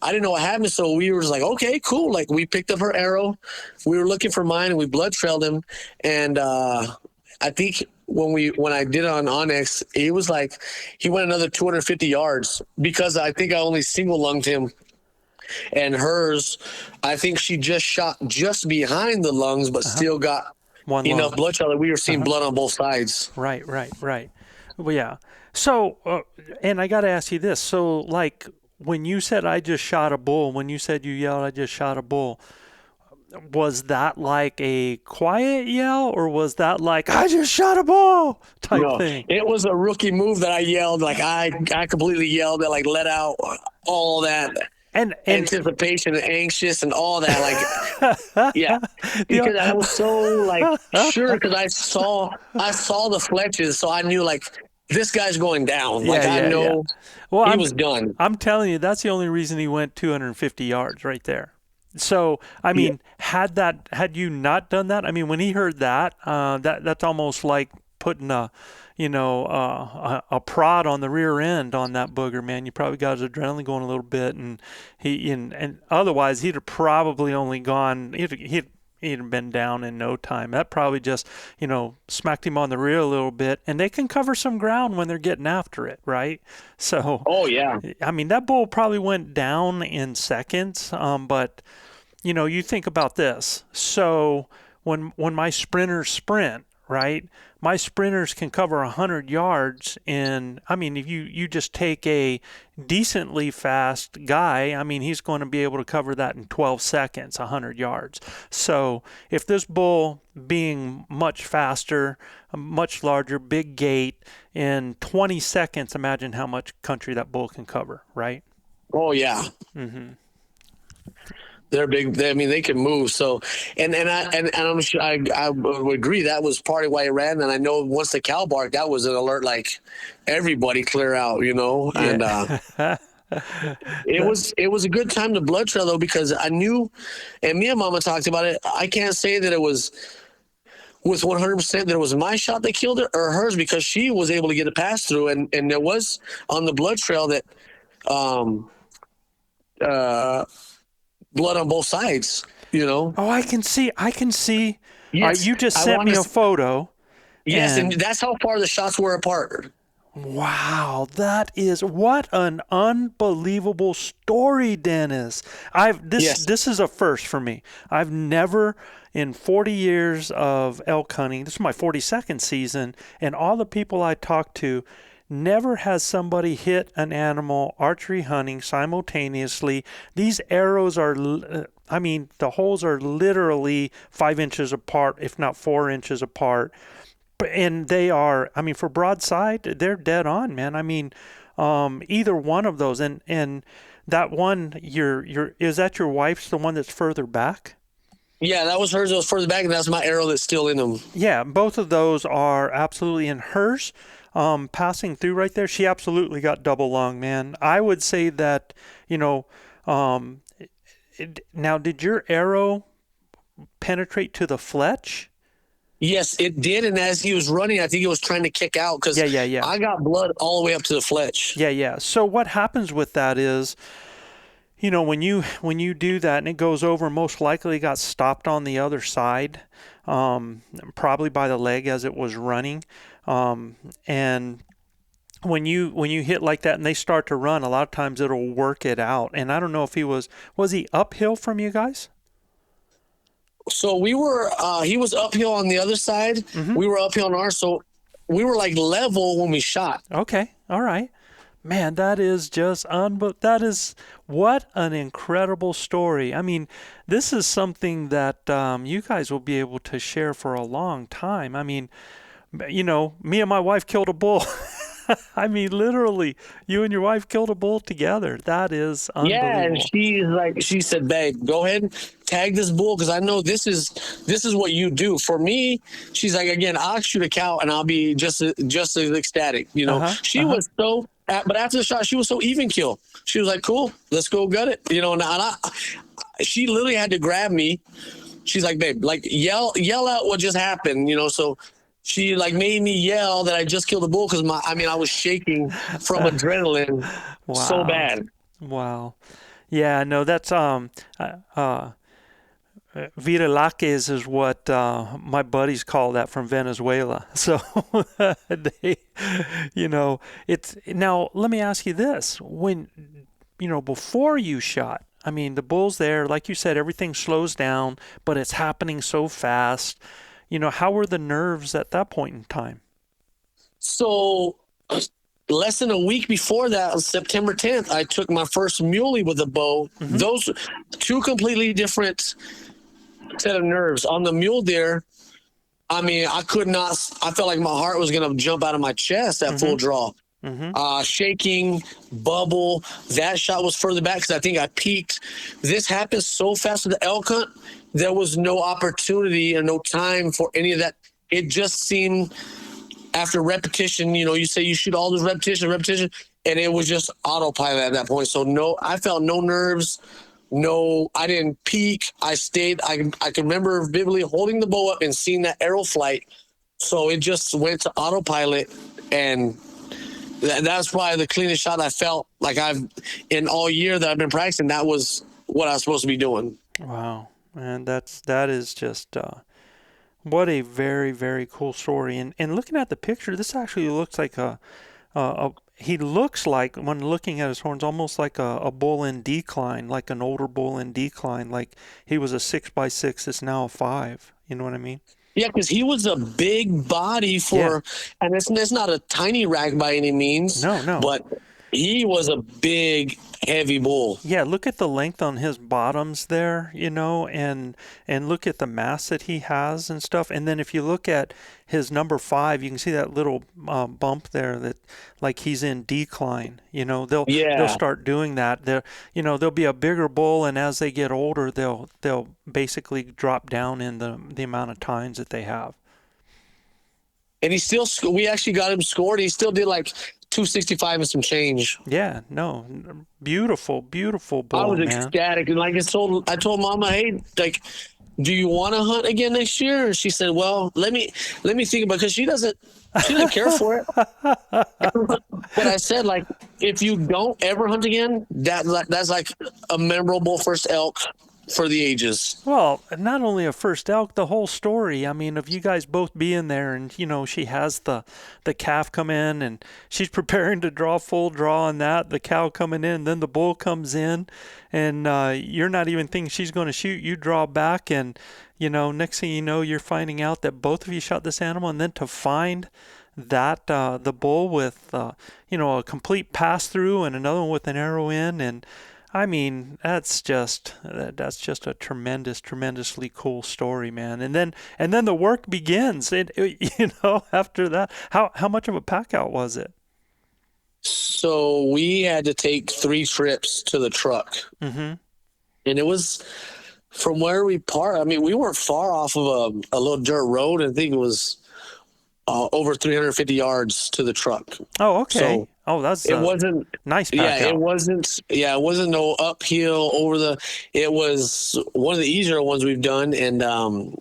I didn't know what happened, so we were just like, okay, cool. Like, we picked up her arrow. We were looking for mine, and we blood trailed him. And I think when I did it on Onyx, he was like, he went another 250 yards because I think I only single lunged him. And hers, I think she just shot just behind the lungs, but still got enough blood trail that we were seeing blood on both sides. Right. Well, yeah. So, and I got to ask you this. So, like, when you said I just shot a bull, when you said you yelled I just shot a bull, was that like a quiet yell, or was that like, I just shot a bull type thing? It was a rookie move that I yelled. Like I completely yelled and like let out all that And anticipation and anxious and all that. Like, yeah, because I was so like sure, because I saw the fletches, so I knew like this guy's going down. Like I know well, he was done. I'm telling you, that's the only reason he went 250 yards right there. So, I mean, had you not done that, I mean, when he heard that, that's almost like putting a prod on the rear end on that booger, man. You probably got his adrenaline going a little bit, and and otherwise he'd have probably only gone, he'd have been down in no time. That probably just, smacked him on the rear a little bit, and they can cover some ground when they're getting after it, right? So, oh yeah, I mean, that bull probably went down in seconds, but you think about this. So when my sprinters sprint, right, my sprinters can cover 100 yards in, I mean, if you just take a decently fast guy, I mean, he's going to be able to cover that in 12 seconds, 100 yards. So if this bull being much faster, much larger, big gait, in 20 seconds, imagine how much country that bull can cover, right? Oh yeah. Mm-hmm. They're big. They can move. So, and I'm sure I would agree that was part of why he ran. And I know once the cow barked, that was an alert. Like everybody clear out, And it was a good time to blood trail though, because I knew, and me and Mama talked about it. I can't say that it was with 100% that it was my shot that killed her or hers, because she was able to get a pass through, and there was on the blood trail that blood on both sides, Oh, I can see. Yes, you just sent me a photo. Yes, and that's how far the shots were apart. Wow, what an unbelievable story, Dennis. This is a first for me. I've never, in 40 years of elk hunting, this is my 42nd season, and all the people I talked to, never has somebody hit an animal archery hunting simultaneously. These arrows are, the holes are literally 5 inches apart, if not 4 inches apart. And they are, for broadside, they're dead on, man. Either one of those. And that one, is that your wife's, the one that's further back? Yeah, that was hers. That was further back, and that's my arrow that's still in them. Yeah, both of those are absolutely in hers. Passing through right there, she absolutely got double lung, man. I would say that, now did your arrow penetrate to the fletch? Yes, it did. And as he was running, I think he was trying to kick out, because I got blood all the way up to the fletch. Yeah. So what happens with that is, when you do that and it goes over, most likely got stopped on the other side, probably by the leg as it was running. And when you hit like that and they start to run, a lot of times it'll work it out. And I don't know if was he uphill from you guys? So we were, he was uphill on the other side. Mm-hmm. We were uphill on ours. So we were like level when we shot. Okay. All right. Man, that is just what an incredible story. This is something that you guys will be able to share for a long time. Me and my wife killed a bull. Literally, you and your wife killed a bull together. That is unbelievable. Yeah, and she said, babe, go ahead and tag this bull, because I know this is what you do. For me, she's like, again, I'll shoot a cow and I'll be just as ecstatic. She was so, but after the shot, she was so even kill. She was like, cool, let's go gut it. And she literally had to grab me. She's like, babe, like yell out what just happened. So she made me yell that I just killed a bull, because I was shaking from adrenaline so bad. Wow. Yeah, no, that's Viralaques is what my buddies call that from Venezuela. So they, it's now. Let me ask you this: when before you shot, the bull's there, like you said, everything slows down, but it's happening so fast. How were the nerves at that point in time? So less than a week before that, on September 10th, I took my first muley with a bow. Mm-hmm. Those two completely different set of nerves. On the mule deer, I mean, I felt like my heart was going to jump out of my chest at full draw. Shaking, bubble. That shot was further back because I think I peaked. This happened so fast with the elk hunt. There was no opportunity and no time for any of that. It just seemed after repetition, you say you shoot all those repetition, and it was just autopilot at that point. So I felt no nerves. No, I didn't peak. I stayed. I can remember vividly holding the bow up and seeing that arrow flight. So it just went to autopilot, and that's probably the cleanest shot I felt like in all year that I've been practicing. That was what I was supposed to be doing. Wow, man, that is just what a very, very cool story. And looking at the picture, this actually looks like he looks like, when looking at his horns, almost like a bull in decline, like an older bull in decline. Like he was a 6x6, it's now a 5. You know what I mean? Yeah, because he was a big body and it's not a tiny rack by any means. No. But he was a big, heavy bull. Yeah, look at the length on his bottoms there, and look at the mass that he has and stuff. And then if you look at his number 5, you can see that little bump there that like he's in decline. They'll start doing that. There'll be a bigger bull, and as they get older, they'll basically drop down in the amount of tines that they have. And we actually got him scored. He still did like 265 and some change. Yeah, no, beautiful bull. I was ecstatic, and like I told Mama, hey, like, do you want to hunt again next year? And she said, well, let me think about it, because she doesn't care for it. But I said, like, if you don't ever hunt again, that's like a memorable first elk for the ages. Well, not only a first elk, the whole story. I mean, of you guys both being there, and she has the calf come in, and she's preparing to draw full draw on that. The cow coming in, then the bull comes in, and you're not even thinking she's going to shoot. You draw back, and next thing you know, you're finding out that both of you shot this animal, and then to find that the bull with a complete pass through and another one with an arrow in, and I mean, that's just a tremendously cool story, man. And then the work begins. After that, how much of a pack out was it? So we had to take 3 trips to the truck, and it was from where we parked. I mean, we weren't far off of a little dirt road. I think it was over 350 yards to the truck. Oh, okay. So it wasn't nice pack out. It wasn't no uphill it was one of the easier ones we've done. And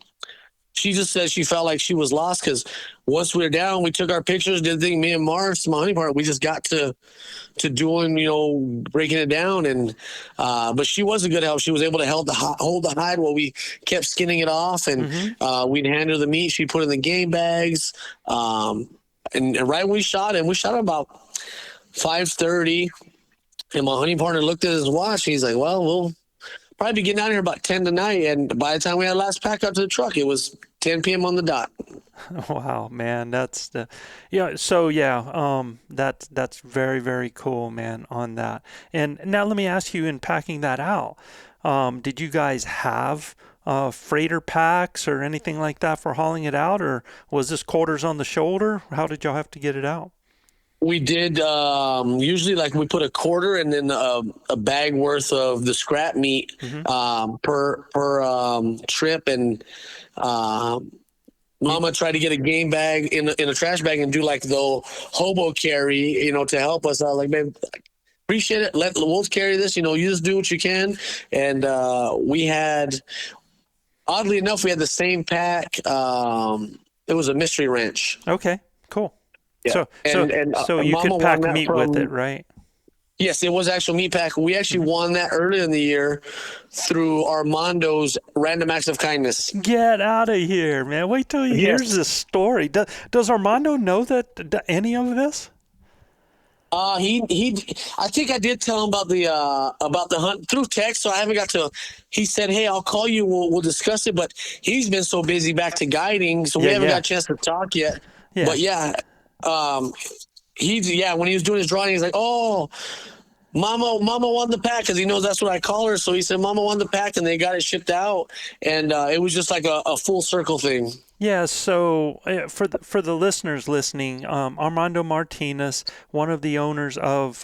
she just said she felt like she was lost, because once we were down, we took our pictures, did the thing. Me and Mars, my honey partner, we just got to doing, breaking it down. And but she was a good help. She was able to hold the hide while we kept skinning it off, and we'd hand her the meat. She'd put in the game bags. And right when we shot about 5:30, and my honey partner looked at his watch. He's like, well, we'll probably be getting out of here about 10 tonight. And by the time we had last pack up to the truck, it was 10 p.m. on the dot. Wow, man, that's that's very, very cool, man, on that. And now let me ask you, in packing that out, did you guys have freighter packs or anything like that for hauling it out, or was this quarters on the shoulder? How did y'all have to get it out? We did usually, like, we put a quarter and then a bag worth of the scrap meat per trip, and Mama tried to get a game bag in a trash bag and do like the hobo carry, to help us. I was like, man, appreciate it. We'll carry this. You just do what you can. And we had, oddly enough, we had the same pack. It was a mystery ranch. Okay, cool. Yeah. So you could pack meat with it, right? Yes, it was actual meat pack. We actually won that earlier in the year through Armando's Random Acts of Kindness. Get out of here, man. Wait till you hear this story. Does Armando know any of this? I think I did tell him about the hunt through text, so I haven't got to. He said, "Hey, I'll call you. We'll discuss it." But he's been so busy back to guiding, so we haven't got a chance to talk yet. Yeah. But when he was doing his drawing, he's like, "Oh, Mama won the pack, because he knows that's what I call her. So he said, Mama won the pack, and they got it shipped out. And it was just like a full circle thing. Yeah, so for the listeners listening, Armando Martinez, one of the owners of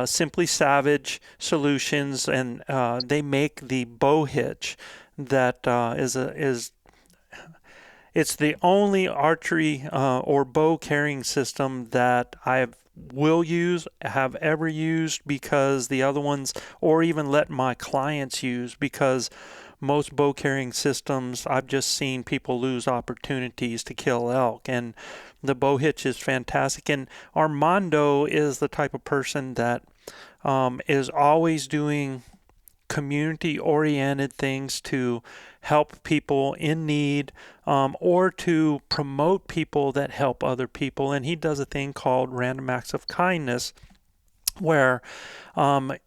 Simply Savage Solutions, and they make the bow hitch that it's the only archery or bow carrying system that I have ever used, because the other ones, or even let my clients use, because most bow carrying systems, I've just seen people lose opportunities to kill elk, and the bow hitch is fantastic. And Armando is the type of person that is always doing community-oriented things to help people in need, or to promote people that help other people. And he does a thing called Random Acts of Kindness, where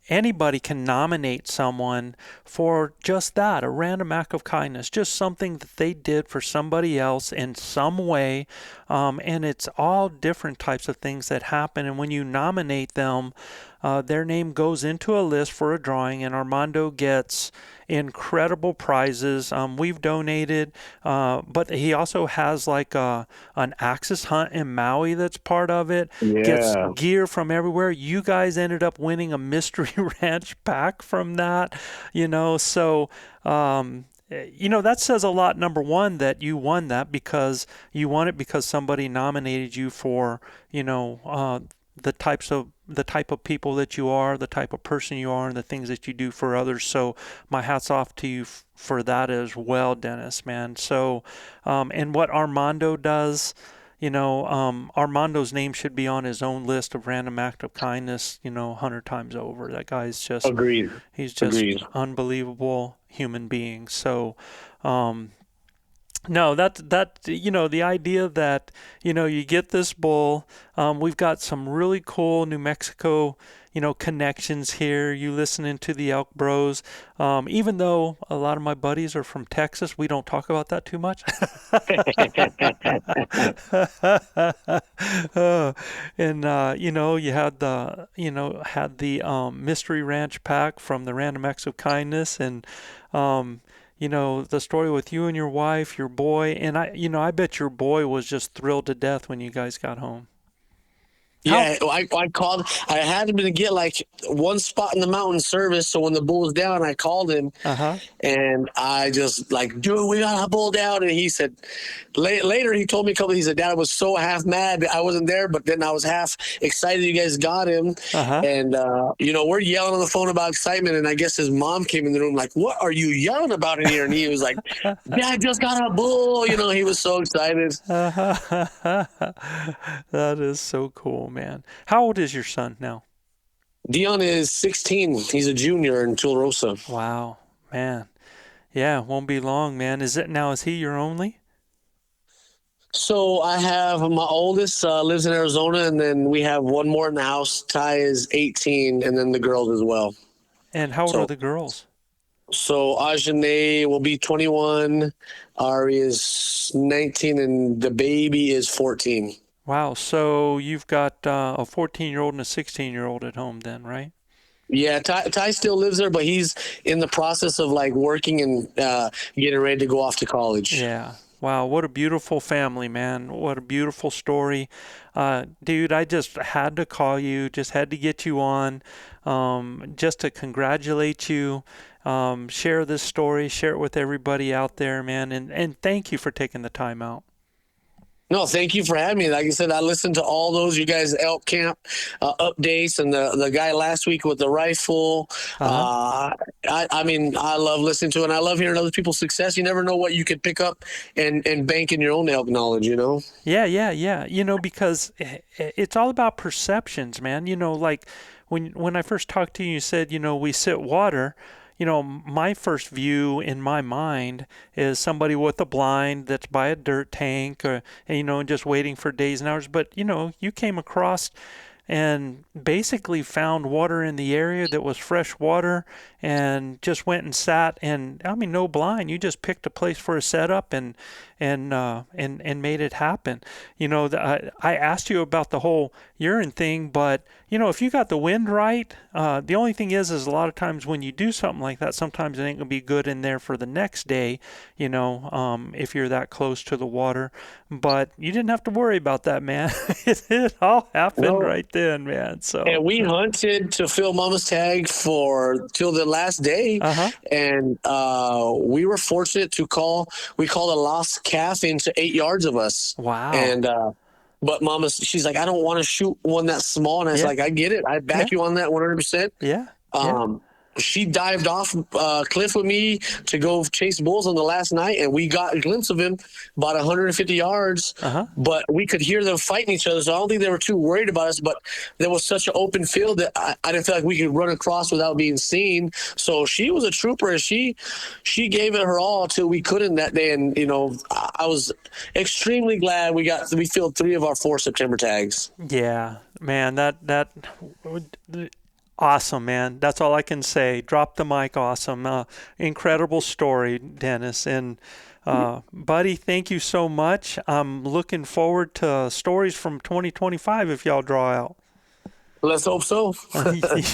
anybody can nominate someone for just that, a random act of kindness, just something that they did for somebody else in some way. And it's all different types of things that happen. And when you nominate them, their name goes into a list for a drawing, and Armando gets incredible prizes. We've donated, but he also has like an Axis hunt in Maui that's part of it. Yeah. Gets gear from everywhere. You guys ended up winning a mystery ranch pack from that, so that says a lot. Number one, that you won that because you won it because somebody nominated you for, the type of people that you are, the type of person you are, and the things that you do for others. So my hat's off to you for that as well, Dennis, man. So, and what Armando does, Armando's name should be on his own list of random act of kindness, 100 times over. That guy's just, Agreed. He's just Agreed. unbelievable human being. So, no, the idea that, you get this bull, we've got some really cool New Mexico, connections here. You listening to the ElkBros, even though a lot of my buddies are from Texas, we don't talk about that too much. You had the mystery ranch pack from the Random Acts of Kindness, and the story with you and your wife, your boy, and I bet your boy was just thrilled to death when you guys got home. Yeah, I called. I had him to get like one spot in the mountain service. So when the bull was down, I called him, and I just like, dude, we got a bull down. And he said, later he told me he said, Dad, I was so half mad that I wasn't there, but then I was half excited you guys got him. And we're yelling on the phone about excitement, and I guess his mom came in the room like, what are you yelling about in here? And he was like, Dad just got a bull. He was so excited. That is so cool, man. How old is your son now? Dion is 16. He's a junior in Tularosa. Wow, man. Yeah, won't be long, man. Is he your only? So I have my oldest lives in Arizona, and then we have one more in the house. Ty is 18, and then the girls as well. And how old are the girls? So Ajane will be 21, Ari is 19, and the baby is 14. Wow, so you've got a 14-year-old and a 16-year-old at home then, right? Yeah, Ty still lives there, but he's in the process of like working and getting ready to go off to college. Yeah. Wow, what a beautiful family, man. What a beautiful story. Dude, I just had to call you, just had to get you on, just to congratulate you, share this story, share it with everybody out there, man, and thank you for taking the time out. No, thank you for having me. Like I said, I listened to all those, you guys, Elk Camp updates, and the guy last week with the rifle. I love listening to it, and I love hearing other people's success. You never know what you could pick up and bank in your own elk knowledge, Yeah. Because it's all about perceptions, man. Like when I first talked to you, you said, we sit water. My first view in my mind is somebody with a blind that's by a dirt tank, and just waiting for days and hours. But, you came across and basically found water in the area that was fresh water, and just went and sat. And I mean, no blind, you just picked a place for a setup and made it happen. You know, I asked you about the whole urine thing, but you know, if you got the wind right, the only thing is a lot of times when you do something like that, sometimes it ain't gonna be good in there for the next day, you know, if you're that close to the water. But you didn't have to worry about that, man. It all happened right then, man. So, and we hunted to fill Mama's tag till the last day. And we were fortunate to we called a lost calf into 8 yards of us. Wow. And but she's like, I don't want to shoot one that small. And I was like, I get it. I back you on that 100%. Yeah. She dived off cliff with me to go chase bulls on the last night, and we got a glimpse of him about 150 yards. But we could hear them fighting each other, so I don't think they were too worried about us. But there was such an open field that I didn't feel like we could run across without being seen. So she was a trooper, and she gave it her all till we couldn't that day. And you know, I was extremely glad we filled 3 of our 4 September tags. Yeah, man, that. Awesome, man. That's all I can say. Drop the mic. Awesome. Incredible story, Dennis. And buddy, thank you so much. I'm looking forward to stories from 2025 if y'all draw out. Let's hope so.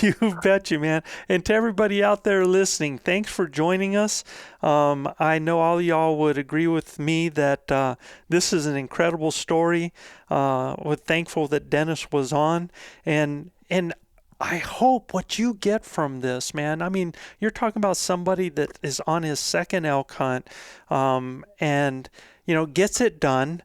You bet you, man. And to everybody out there listening, thanks for joining us. I know all y'all would agree with me that this is an incredible story. We're thankful that Dennis was on. And I hope what you get from this, man, I mean, you're talking about somebody that is on his second elk hunt, and, you know, gets it done,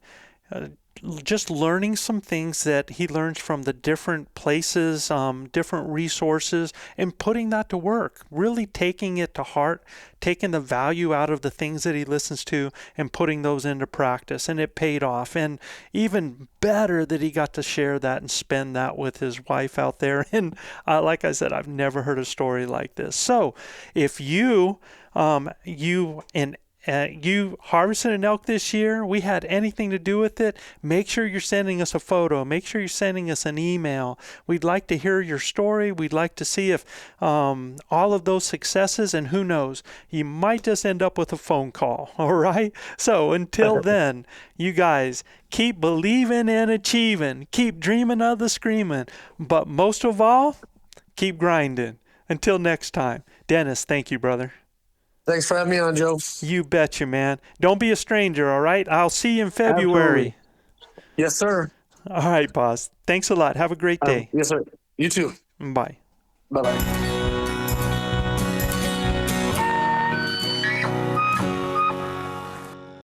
just learning some things that he learns from the different places, different resources, and putting that to work, really taking it to heart, taking the value out of the things that he listens to and putting those into practice. And it paid off. And even better that he got to share that and spend that with his wife out there. And like I said, I've never heard a story like this. So if you harvested an elk this year, we had anything to do with it, make sure you're sending us a photo. Make sure you're sending us an email. We'd like to hear your story. We'd like to see if all of those successes, and who knows, you might just end up with a phone call. All right? So until then, you guys keep believing and achieving. Keep dreaming of the screaming. But most of all, keep grinding. Until next time. Dennis, thank you, brother. Thanks for having me on, Joe. You betcha, man. Don't be a stranger, all right? I'll see you in February. Absolutely. Yes, sir. All right, boss. Thanks a lot. Have a great day. Yes, sir. You too. Bye. Bye-bye.